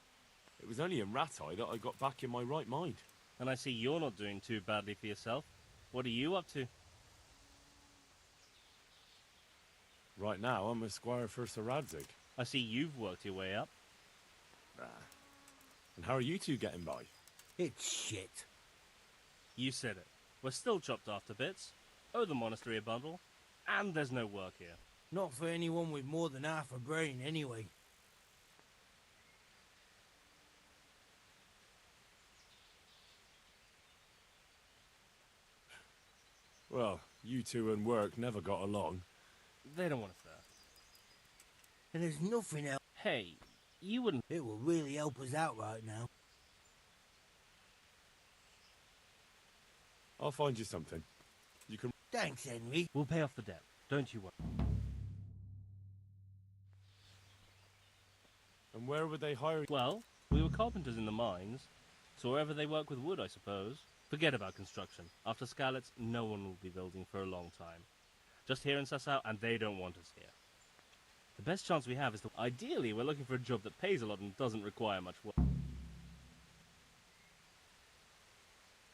S1: It was only in Rat-Eye that I got back in my right mind.
S12: And I see you're not doing too badly for yourself. What are you up to?
S1: Right now, I'm a squire for Sir Radzig.
S12: I see you've worked your way up.
S1: Nah. And how are you two getting by?
S18: It's shit.
S12: You said it. We're still chopped off to bits. Owe the monastery a bundle. And there's no work here.
S18: Not for anyone with more than half a brain, anyway.
S1: Well, you two and work never got along.
S12: They don't want us there.
S18: And there's nothing else.
S12: Hey, you wouldn't...
S18: It will really help us out right now.
S1: I'll find you something. You can...
S18: Thanks, Henry.
S12: We'll pay off the debt. Don't you worry.
S1: And where would they hire...
S12: Well, we were carpenters in the mines, so wherever they work with wood, I suppose. Forget about construction. After Skalitz, no one will be building for a long time. Just here in Sassau, and they don't want us here. The best chance we have is to... Ideally, we're looking for a job that pays a lot and doesn't require much work.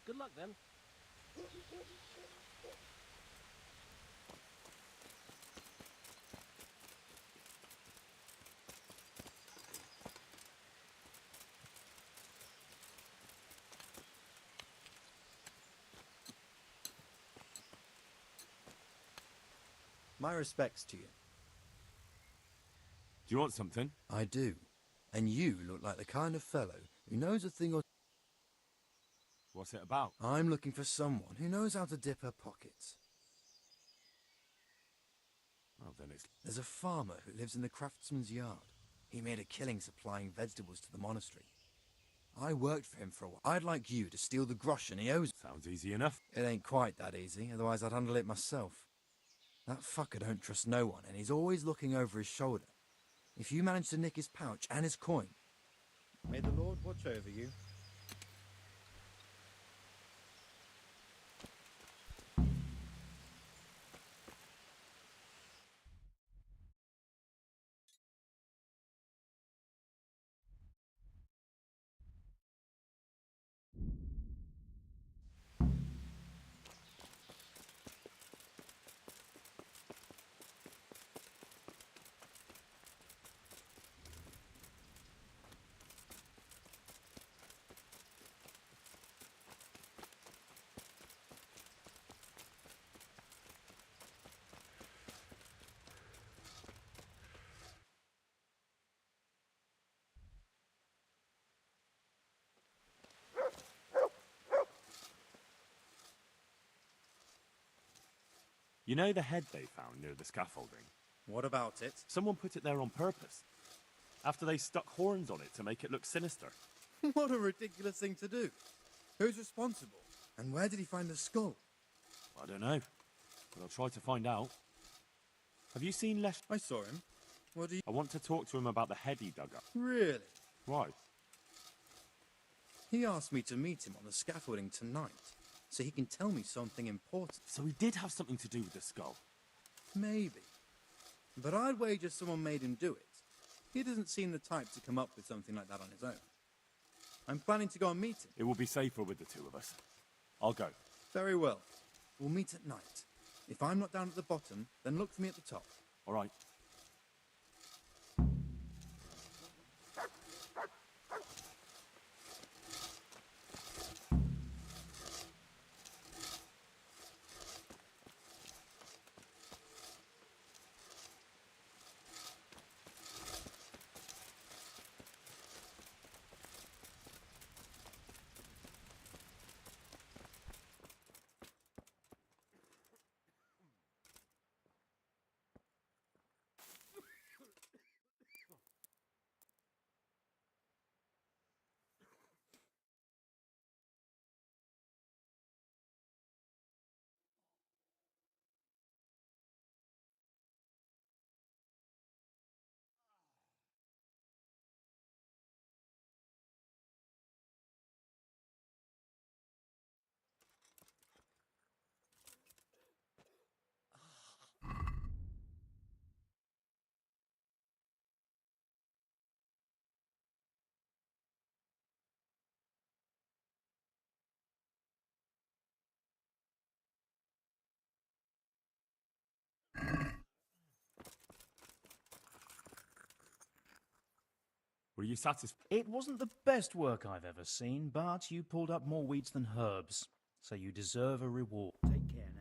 S12: Good luck, then.
S22: My respects to you.
S1: Do you want something?
S8: I do. And you look like the kind of fellow who knows a thing or...
S1: What's it about?
S8: I'm looking for someone who knows how to dip her pockets.
S1: Well, then it's...
S8: There's a farmer who lives in the craftsman's yard. He made a killing supplying vegetables to the monastery. I worked for him for a while. I'd like you to steal the groschen he owes.
S1: Sounds easy enough.
S8: It ain't quite that easy, otherwise I'd handle it myself. That fucker don't trust no one, and he's always looking over his shoulder. If you manage to nick his pouch and his coin...
S22: May the Lord watch over you.
S1: You know the head they found near the scaffolding?
S22: What about it?
S1: Someone put it there on purpose. After they stuck horns on it to make it look sinister.
S22: What a ridiculous thing to do. Who's responsible? And where did he find the skull?
S1: I don't know, but I'll try to find out. Have you seen Les?
S22: I saw him. What do you...
S1: I want to talk to him about the head he dug up.
S22: Really?
S1: Why?
S22: He asked me to meet him on the scaffolding tonight, so he can tell me something important.
S1: So he did have something to do with the skull?
S22: Maybe. But I'd wager someone made him do it. He doesn't seem the type to come up with something like that on his own. I'm planning to go and meet him.
S1: It will be safer with the two of us. I'll go.
S22: Very well. We'll meet at night. If I'm not down at the bottom, then look for me at the top.
S1: All right. Were you satisfied?
S11: It wasn't the best work I've ever seen, but you pulled up more weeds than herbs, so you deserve a reward. Take care now.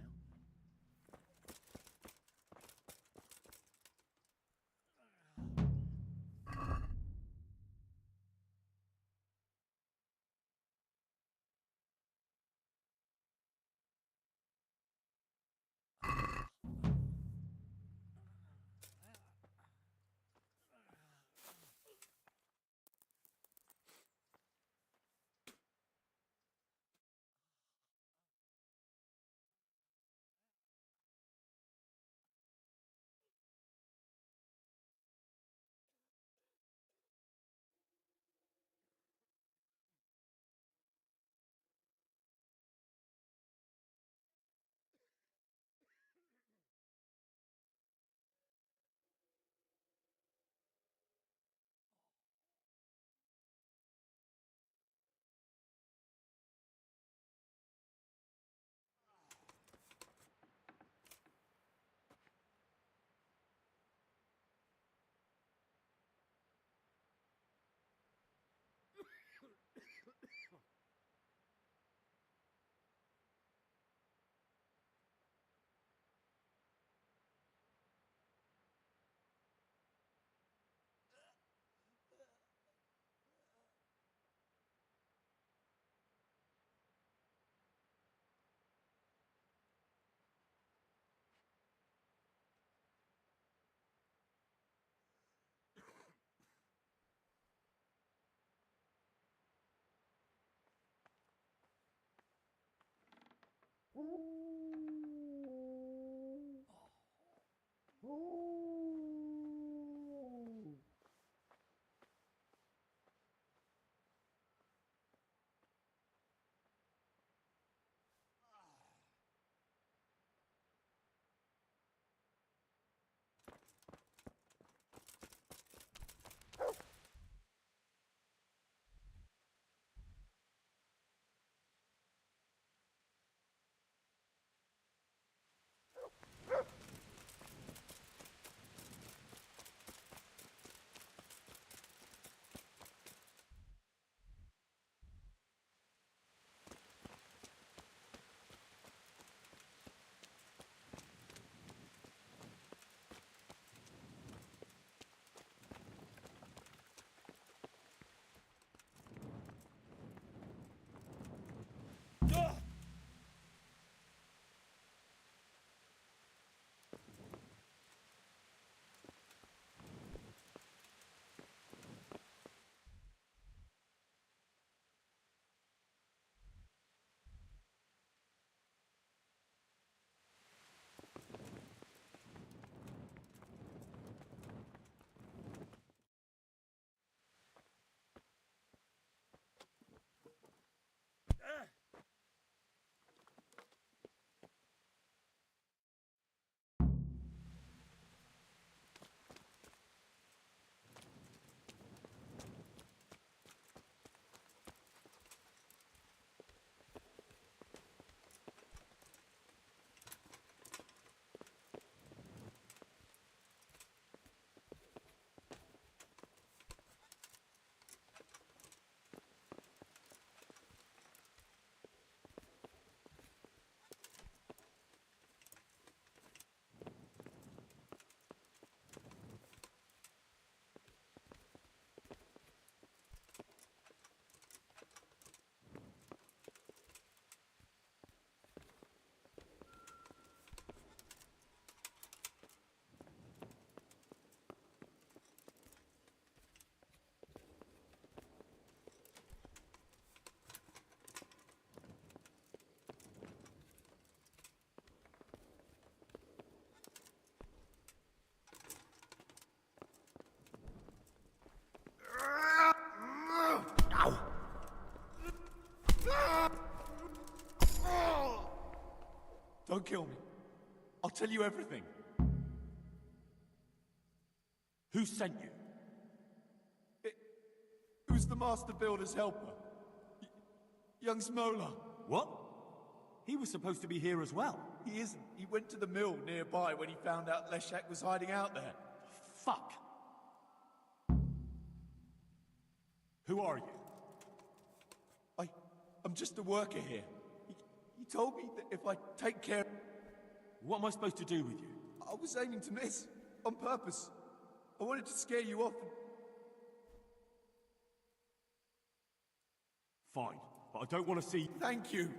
S1: Don't kill me. I'll tell you everything. Who sent you?
S2: It was the master builder's helper. Young Smola.
S1: What? He was supposed to be here as well.
S2: He isn't. He went to the mill nearby when he found out Leshak was hiding out there.
S1: Fuck. Who are you?
S2: I'm just a worker here. He told me that if I take care...
S1: What am I supposed to do with you?
S2: I was aiming to miss. On purpose. I wanted to scare you off.
S1: Fine, but I don't want to see...
S2: Thank you.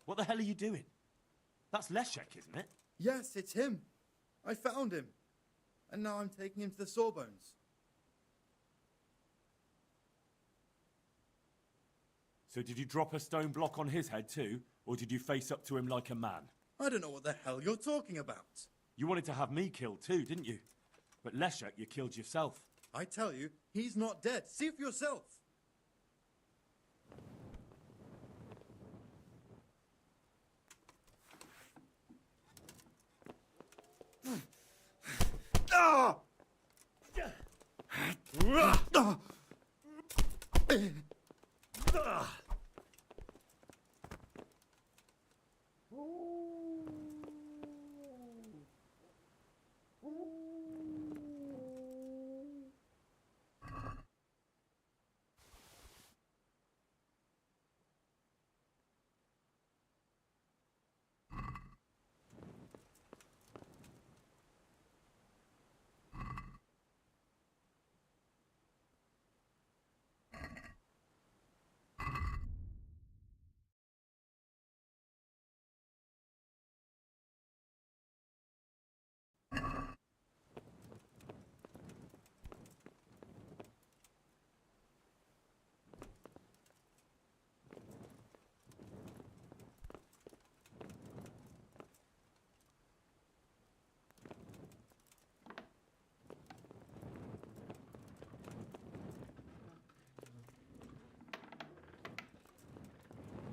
S1: What the hell are you doing? That's Leshek, isn't it?
S22: Yes, it's him. I found him. And now I'm taking him to the Sawbones.
S1: So did you drop a stone block on his head too? Or did you face up to him like a man?
S22: I don't know what the hell you're talking about.
S1: You wanted to have me killed too, didn't you? But Leshek, you killed yourself.
S22: I tell you, he's not dead. See for yourself.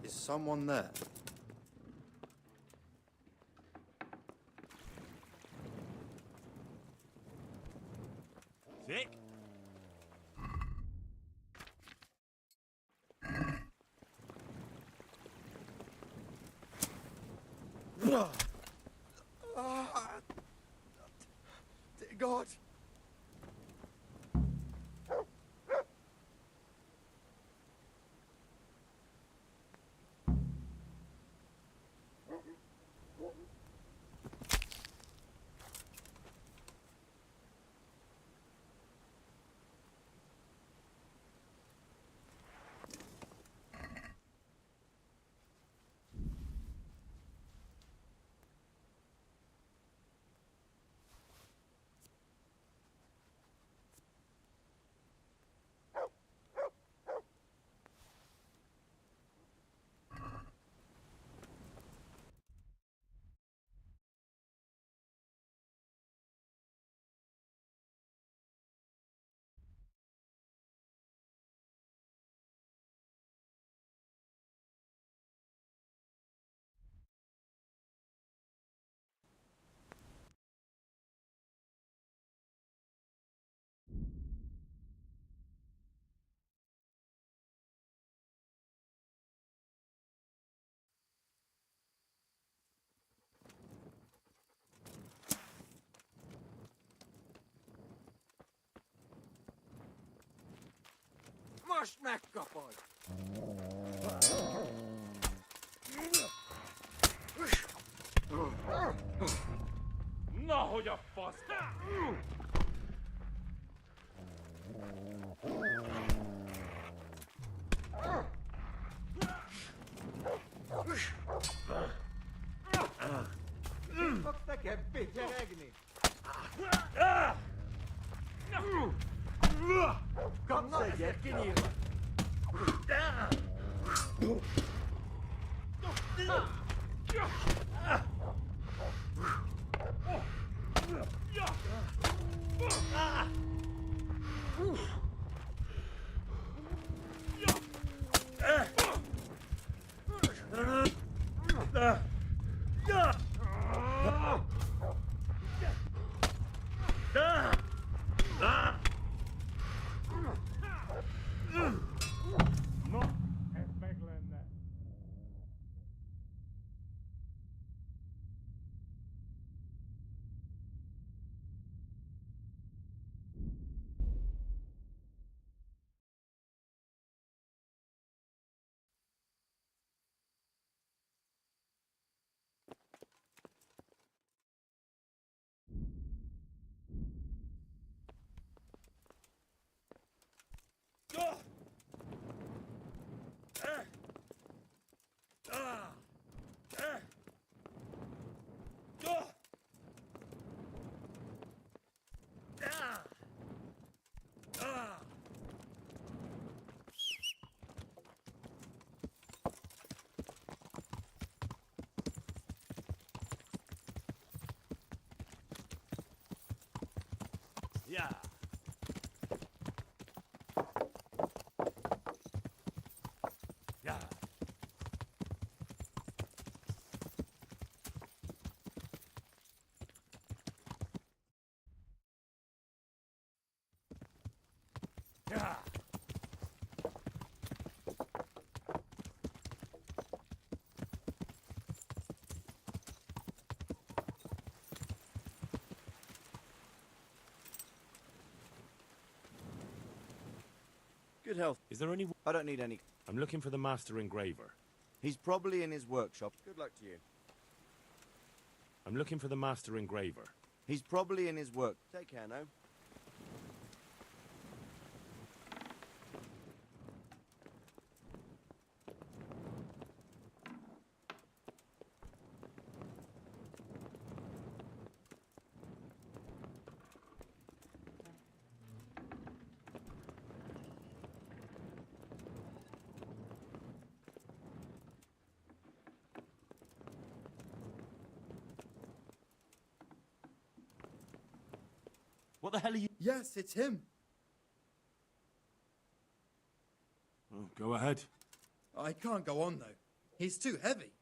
S22: Is someone there?
S1: Sick?
S22: Dear God.
S17: Most megkapod!
S1: Na, hogy a fasz!
S17: Fogsz nekem pityeregni? Kapsz egyet, kinyírlak!
S10: Yeah. Yeah. Yeah.
S5: Good health.
S1: Is there any...
S5: I don't need any.
S1: I'm looking for the master engraver.
S5: He's probably in his workshop. Good luck to you.
S1: I'm looking for the master engraver.
S5: He's probably in his work. Take care now.
S1: What the hell are you...
S22: Yes, it's him.
S1: Oh, go ahead.
S22: I can't go on, though. He's too heavy.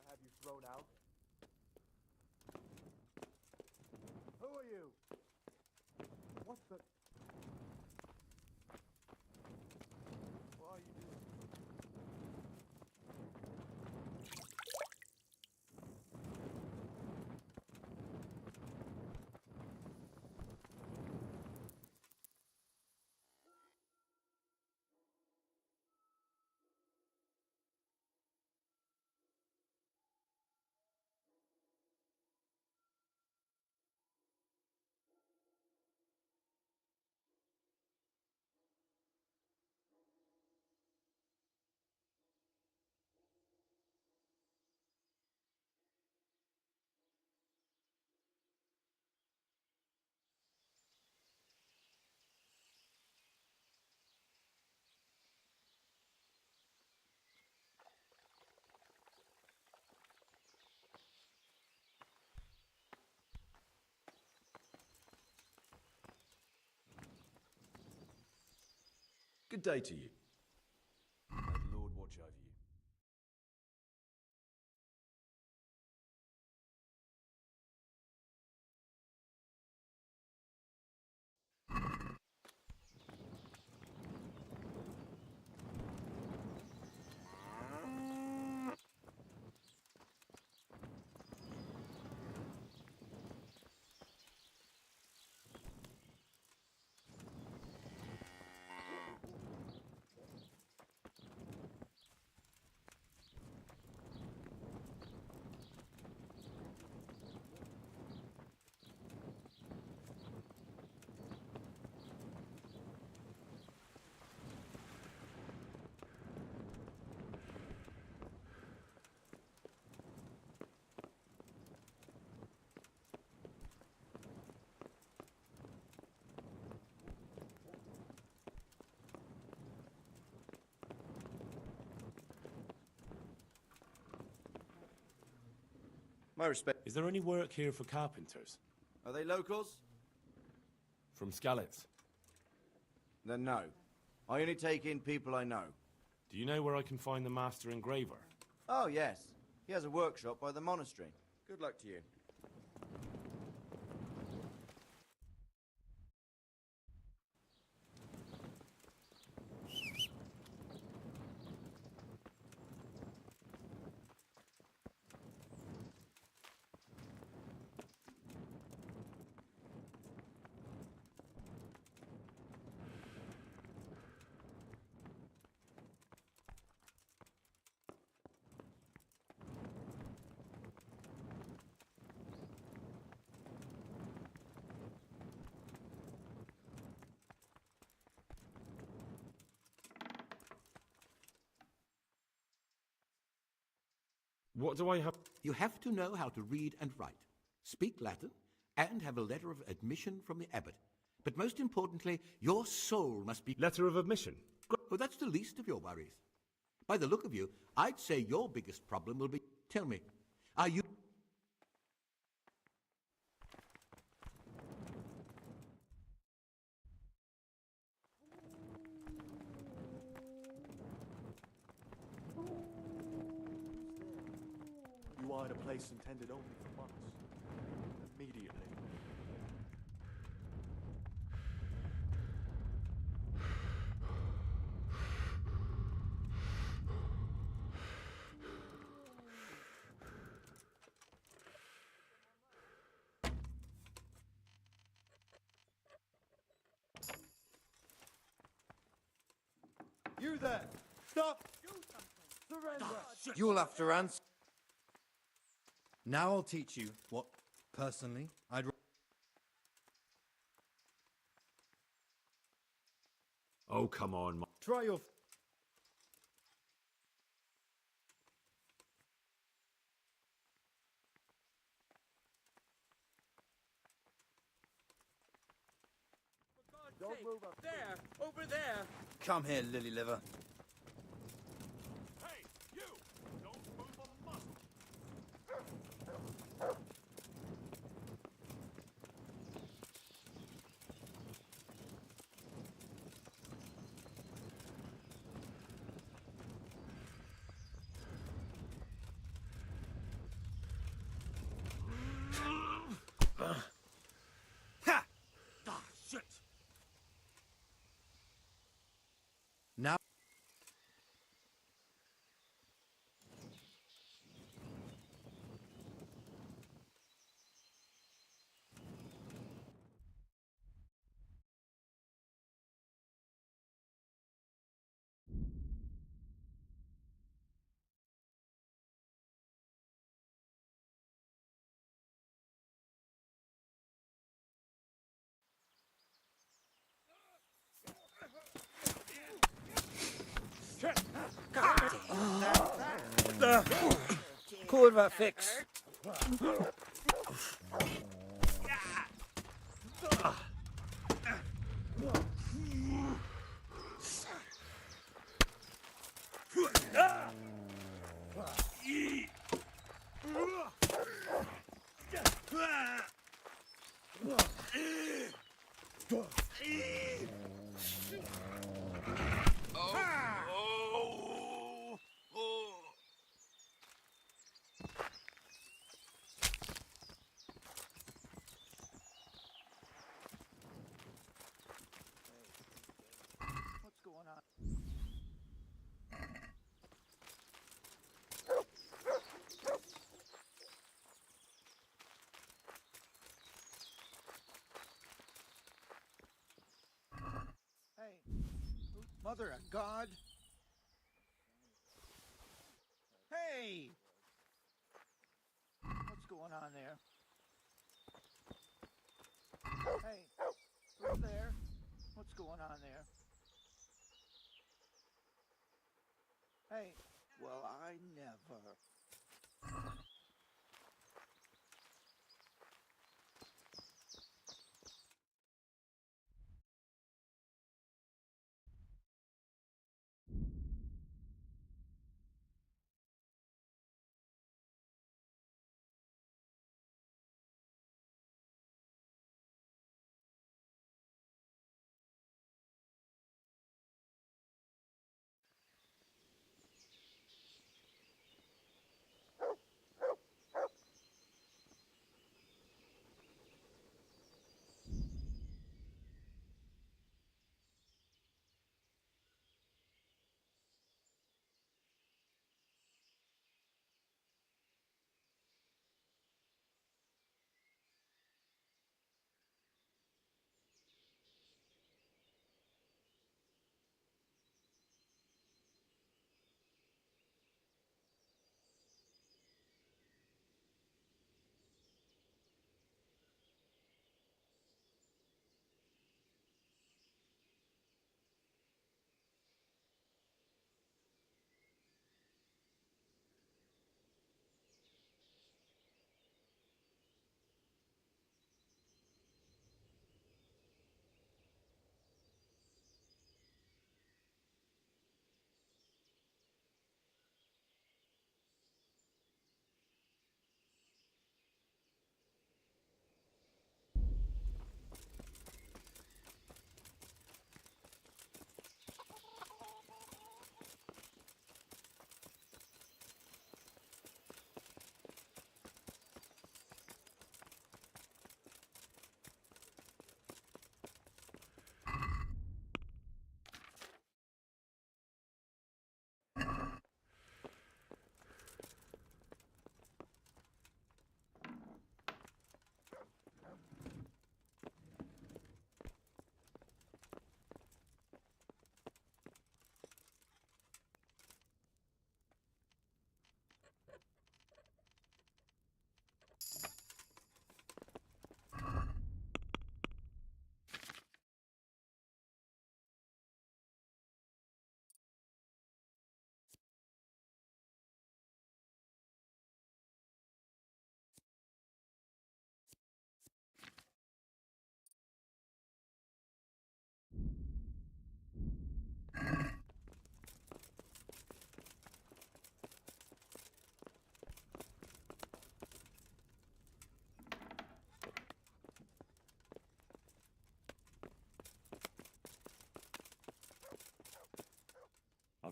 S17: Have you thrown out? Who are you? What the? What are you doing?
S19: Good day to you. May the Lord watch over you.
S5: My respect.
S1: Is there any work here for carpenters?
S5: Are they locals?
S1: From Skalitz?
S5: Then no. I only take in people I know.
S1: Do you know where I can find the master engraver?
S5: Oh, yes. He has a workshop by the monastery. Good luck to you.
S1: What do I have?
S14: You have to know how to read and write, speak Latin, and have a letter of admission from the abbot. But most importantly, your soul must be...
S1: Letter of admission?
S14: Oh, that's the least of your worries. By the look of you, I'd say your biggest problem will be... Tell me, are you...
S19: You are at a place intended only for monks. Immediately.
S2: You there! Stop! Surrender!
S22: You'll have to answer. Now I'll teach you what, personally, I'd...
S1: Oh, come on.
S2: Try your...
S18: Don't move up. There! Over there!
S22: Come here, lily liver.
S1: Hey, you! Don't move a muscle!
S14: Ha! Ah, shit!
S22: Now...
S13: Kurva fix.
S17: What's going on? Hey, Mother of God! Hey! What's going on there? Hey, who's there? What's going on there? Hey, well, I never.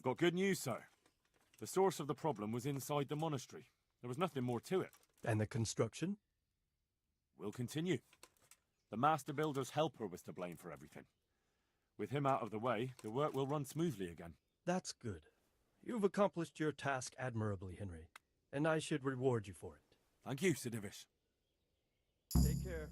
S1: Got good news, sir. The source of the problem was inside the monastery. There was nothing more to it.
S16: And the construction?
S1: We'll continue. The master builder's helper was to blame for everything. With him out of the way, the work will run smoothly again.
S16: That's good. You've accomplished your task admirably, Henry, and I should reward you for it.
S1: Thank you, Sir Divish.
S16: Take care.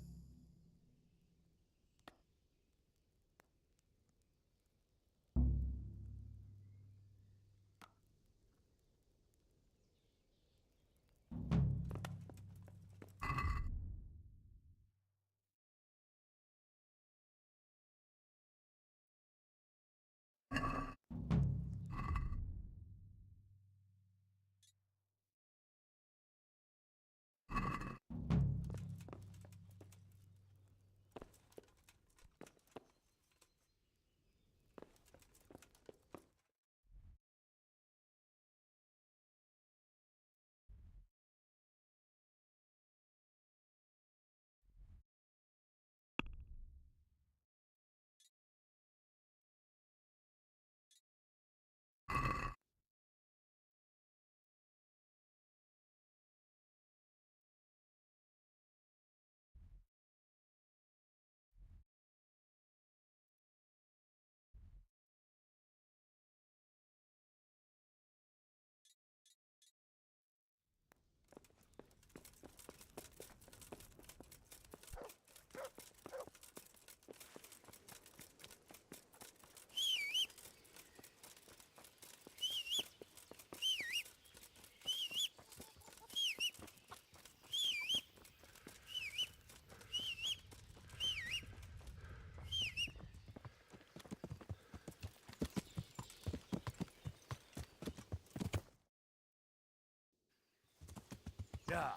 S14: Yeah.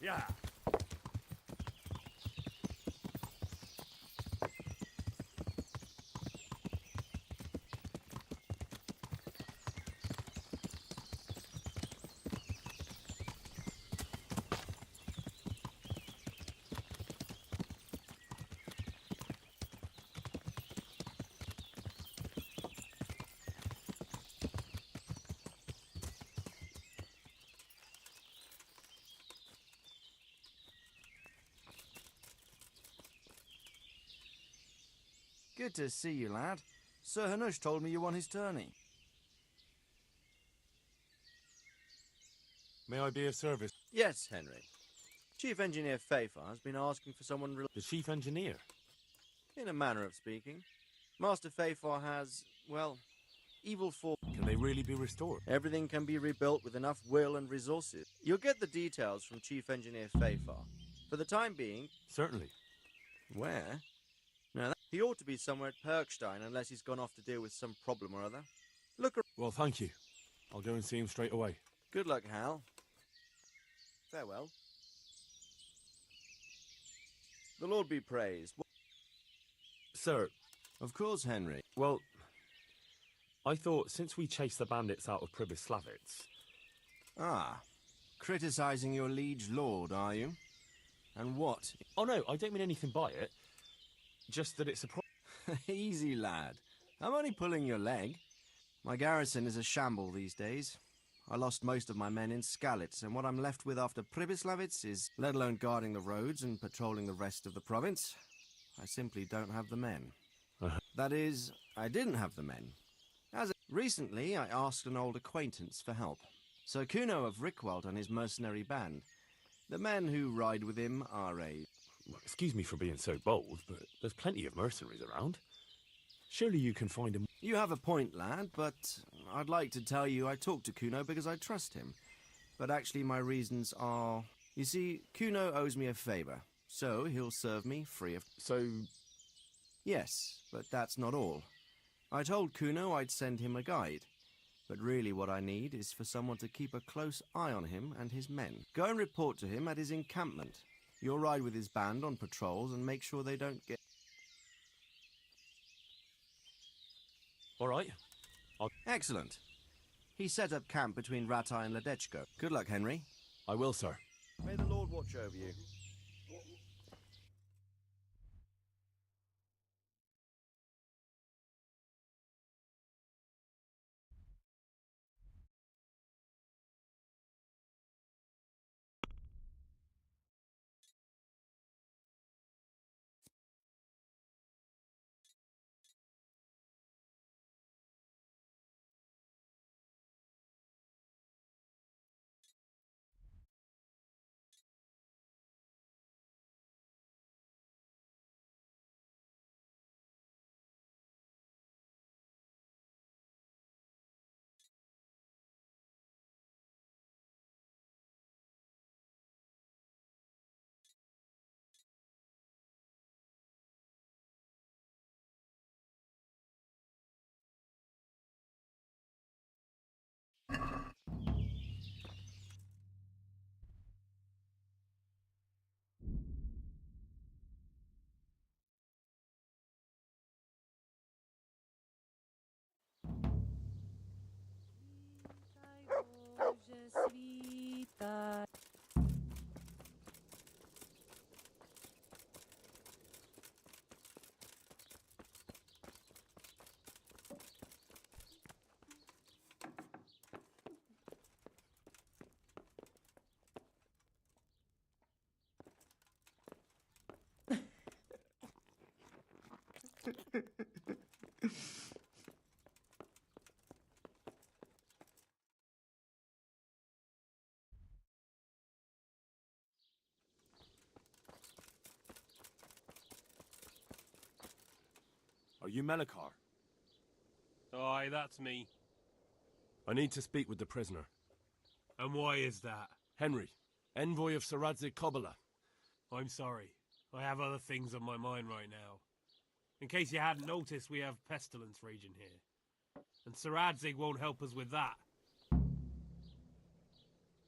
S14: Yeah.
S5: Good to see you, lad. Sir Hanush told me you won his tourney.
S1: May I be of service?
S5: Yes, Henry. Chief Engineer Fafar has been asking for someone...
S1: The Chief Engineer?
S5: In a manner of speaking. Master Fafar has, well, evil form...
S1: Can they really be restored?
S5: Everything can be rebuilt with enough will and resources. You'll get the details from Chief Engineer Fafar. For the time being...
S1: Certainly.
S5: Where? No, he ought to be somewhere at Perkstein unless he's gone off to deal with some problem or other. Look...
S1: Well, thank you. I'll go and see him straight away.
S5: Good luck, Hal. Farewell. The Lord be praised.
S1: Sir.
S5: Of course, Henry.
S1: Well, I thought since we chased the bandits out of Pribyslavitz...
S5: Ah. Criticizing your liege lord, are you? And what?
S1: Oh, no, I don't mean anything by it. Just that it's a
S5: Easy, lad. I'm only pulling your leg. My garrison is a shamble these days. I lost most of my men in Skalitz, and what I'm left with after Pribyslavitz is, let alone guarding the roads and patrolling the rest of the province, I simply don't have the men. That is, I didn't have the men. Recently, I asked an old acquaintance for help. Sir Kuno of Rickwald and his mercenary band. The men who ride with him are a...
S1: Excuse me for being so bold, but there's plenty of mercenaries around. Surely you can find them.
S5: You have a point, lad, but I'd like to tell you I talked to Kuno because I trust him. But actually my reasons are... You see, Kuno owes me a favour, so he'll serve me free of...
S1: So...
S5: Yes, but that's not all. I told Kuno I'd send him a guide, but really what I need is for someone to keep a close eye on him and his men. Go and report to him at his encampment. You'll ride with his band on patrols and make sure they don't get...
S1: All right.
S5: Excellent. He set up camp between Ratai and Ledechko. Good luck, Henry.
S1: I will, sir.
S3: May the Lord watch over you.
S1: Are you Melikar?
S15: Aye, that's me.
S1: I need to speak with the prisoner.
S15: And why is that?
S1: Henry, envoy of Saradzig Kobala.
S15: I'm sorry. I have other things on my mind right now. In case you hadn't noticed, we have pestilence raging here. And Saradzig won't help us with that.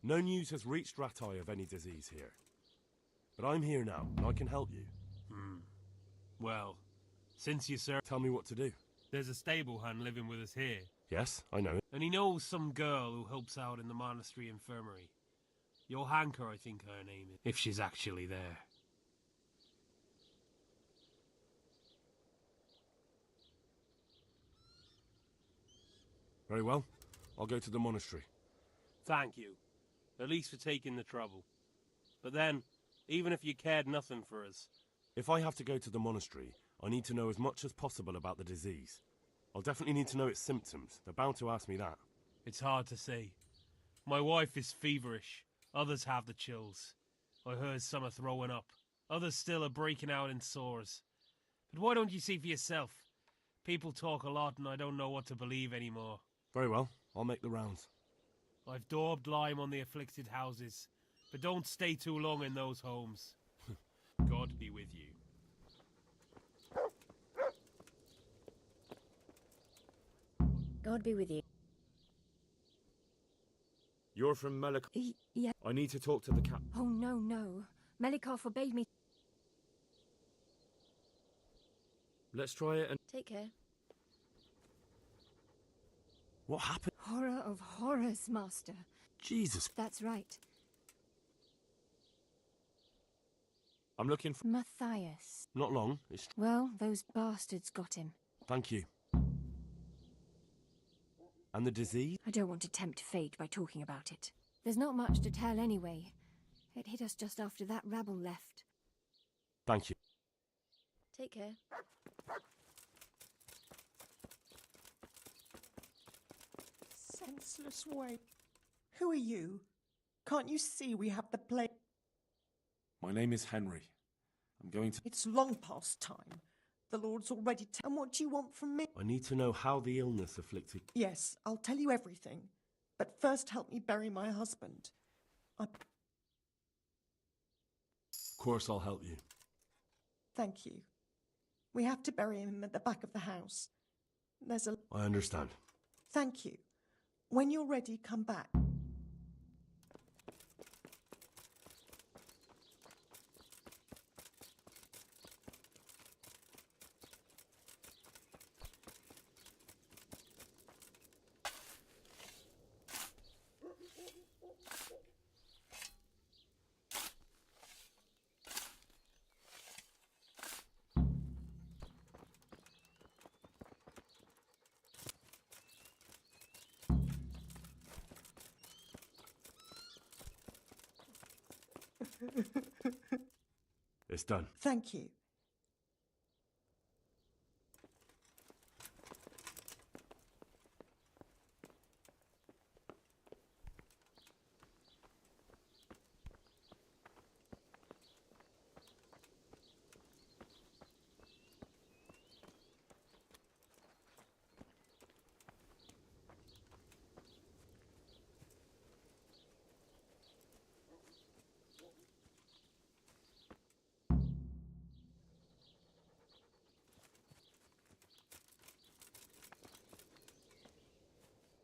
S1: No news has reached Ratai of any disease here. But I'm here now, and I can help you.
S15: Well, since you, sir...
S1: Tell me what to do.
S15: There's a stable hand living with us here.
S1: Yes, I know.
S15: And he knows some girl who helps out in the monastery infirmary. Johanka, I think her name is. If she's actually there.
S1: Very well. I'll go to the monastery.
S15: Thank you. At least for taking the trouble. But then, even if you cared nothing for us...
S1: If I have to go to the monastery, I need to know as much as possible about the disease. I'll definitely need to know its symptoms. They're bound to ask me that.
S15: It's hard to say. My wife is feverish. Others have the chills. I heard some are throwing up. Others still are breaking out in sores. But why don't you see for yourself? People talk a lot and I don't know what to believe anymore.
S1: Very well. I'll make the rounds.
S15: I've daubed lime on the afflicted houses, but don't stay too long in those homes. God be with you.
S21: God be with you.
S1: You're from Melikar?
S21: Yeah.
S1: I need to talk to the cap...
S21: Oh, no, no. Melikar forbade me...
S1: Let's try it and...
S21: Take care.
S1: What happened?
S21: Horror of horrors, Master.
S1: Jesus.
S21: That's right.
S1: I'm looking for...
S21: Matthias.
S1: Not long. It's...
S21: Well, those bastards got him.
S1: Thank you. And the disease?
S21: I don't want to tempt fate by talking about it. There's not much to tell anyway. It hit us just after that rabble left.
S1: Thank you.
S21: Take care.
S23: Senseless way. Who are you? Can't you see we have the plague?
S1: My name is Henry. I'm going to...
S23: It's long past time. The Lord's already... And what do you want from me?
S1: I need to know how the illness afflicted...
S23: Yes, I'll tell you everything. But first help me bury my husband.
S1: Of course I'll help you.
S23: Thank you. We have to bury him at the back of the house. There's a...
S15: I understand.
S23: Thank you. When you're ready, come back.
S15: It's done.
S23: Thank you.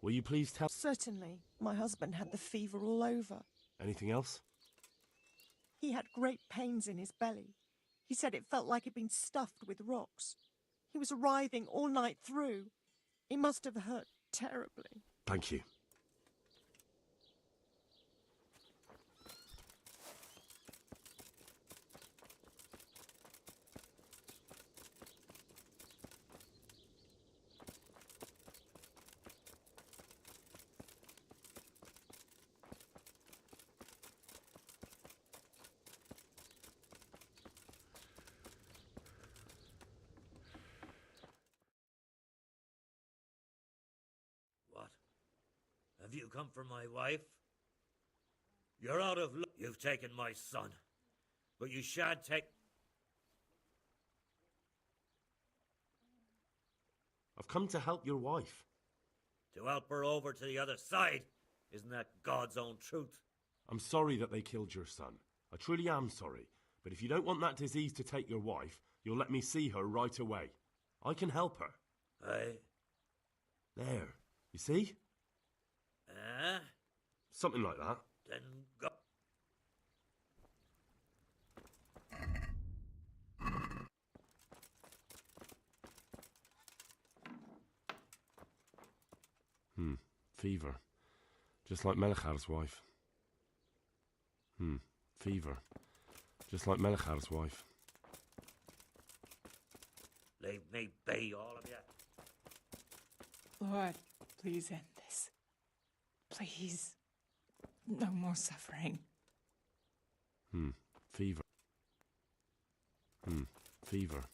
S15: Will you please tell...
S23: Certainly. My husband had the fever all over.
S15: Anything else?
S23: He had great pains in his belly. He said it felt like he'd been stuffed with rocks. He was writhing all night through. It must have hurt terribly.
S15: Thank you.
S10: Have you come for my wife? You're out of luck. You've taken my son. But you shan't take...
S15: I've come to help your wife.
S10: To help her over to the other side. Isn't that God's own truth?
S15: I'm sorry that they killed your son. I truly am sorry. But if you don't want that disease to take your wife, you'll let me see her right away. I can help her.
S10: Aye.
S15: There. You see? Something like that.
S10: Then go.
S15: Fever. Just like Melchar's wife. Fever. Just like Melchar's wife.
S10: Leave me be, all of you.
S23: Lord, please end this. Please. No more suffering.
S15: Fever. Fever.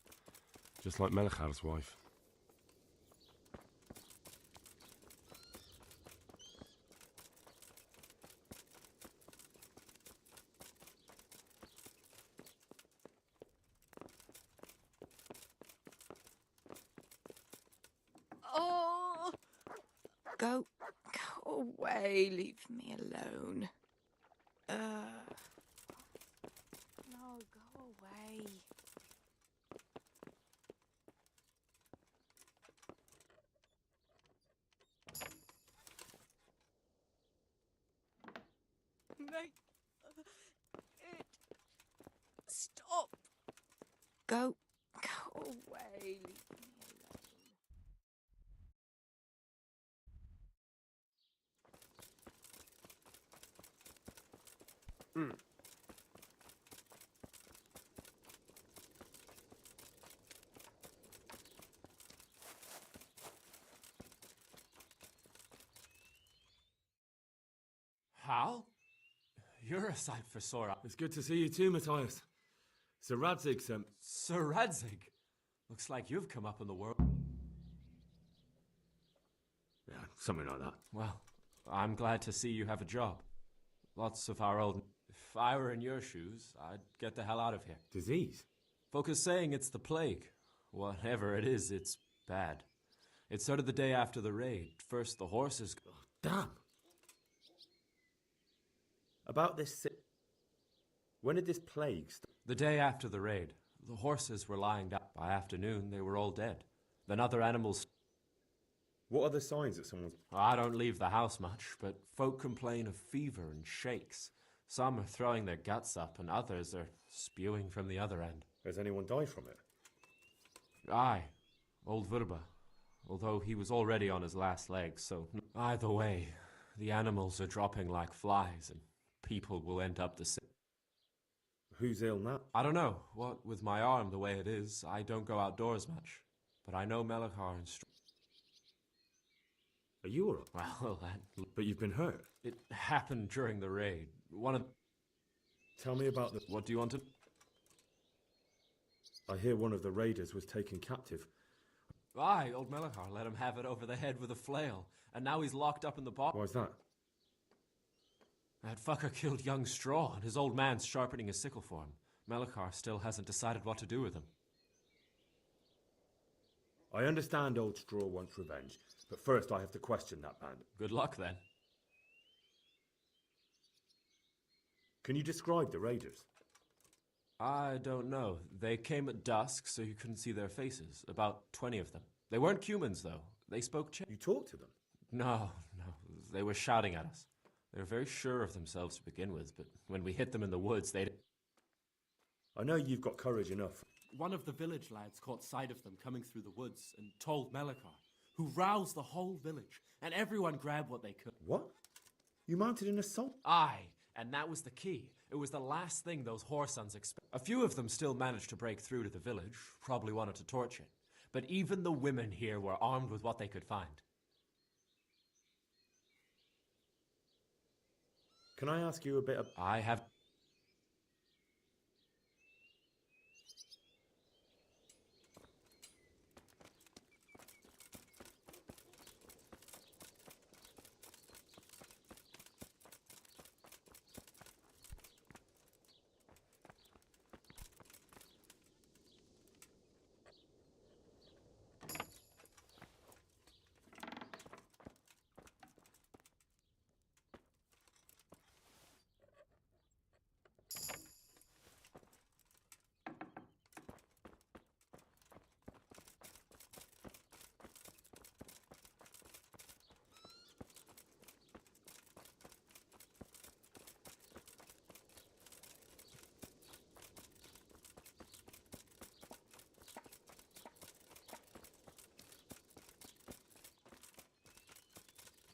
S15: Just like Melchar's wife.
S4: Oh! Go away, leave me alone. No, go away. Make it stop. Go away, leave me alone.
S6: Hal? You're a sight for sore eyes.
S1: It's good to see you too, Matthias. Sir Radzig sent...
S6: Sir Radzig? Looks like you've come up in the world.
S1: Yeah, something like that.
S6: Well, I'm glad to see you have a job. Lots of our old... If I were in your shoes, I'd get the hell out of here.
S1: Disease?
S6: Folk are saying it's the plague. Whatever it is, it's bad. It started the day after the raid. First the horses...
S1: Oh, damn! About this... When did this plague start?
S6: The day after the raid. The horses were lying down. By afternoon, they were all dead. Then other animals...
S1: What are the signs that someone's...
S6: I don't leave the house much, but folk complain of fever and shakes. Some are throwing their guts up, and others are spewing from the other end.
S1: Has anyone died from it?
S6: Aye, old Verba. Although he was already on his last legs, so... Either way, the animals are dropping like flies, and people will end up the same.
S1: Who's ill now?
S6: I don't know. What with my arm the way it is, I don't go outdoors much. But I know Melachar and
S1: Are you alright?
S6: Well, that...
S1: But you've been hurt?
S6: It happened during the raid.
S1: Tell me about the...
S6: What do you want to...
S1: I hear one of the raiders was taken captive.
S6: Aye, old Melachar let him have it over the head with a flail, and now he's locked up in the box.
S1: Why's that?
S6: That fucker killed young Straw, and his old man's sharpening his sickle for him. Melachar still hasn't decided what to do with him.
S1: I understand old Straw wants revenge, but first I have to question that band.
S6: Good luck, then.
S1: Can you describe the raiders?
S6: I don't know. They came at dusk, so you couldn't see their faces. About 20 of them. They weren't humans, though. They spoke
S1: You talked to them?
S6: No. They were shouting at us. They were very sure of themselves to begin with, but when we hit them in the woods, they...
S1: I know you've got courage enough.
S7: One of the village lads caught sight of them coming through the woods and told Melachar, who roused the whole village, and everyone grabbed what they could.
S1: What? You mounted an assault?
S6: Aye, and that was the key. It was the last thing those whoresons expected. A few of them still managed to break through to the village, probably wanted to torch it. But even the women here were armed with what they could find.
S1: Can I ask you a bit of...
S6: I have...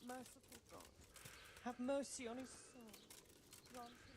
S23: Merciful God, have mercy on his soul. Grant him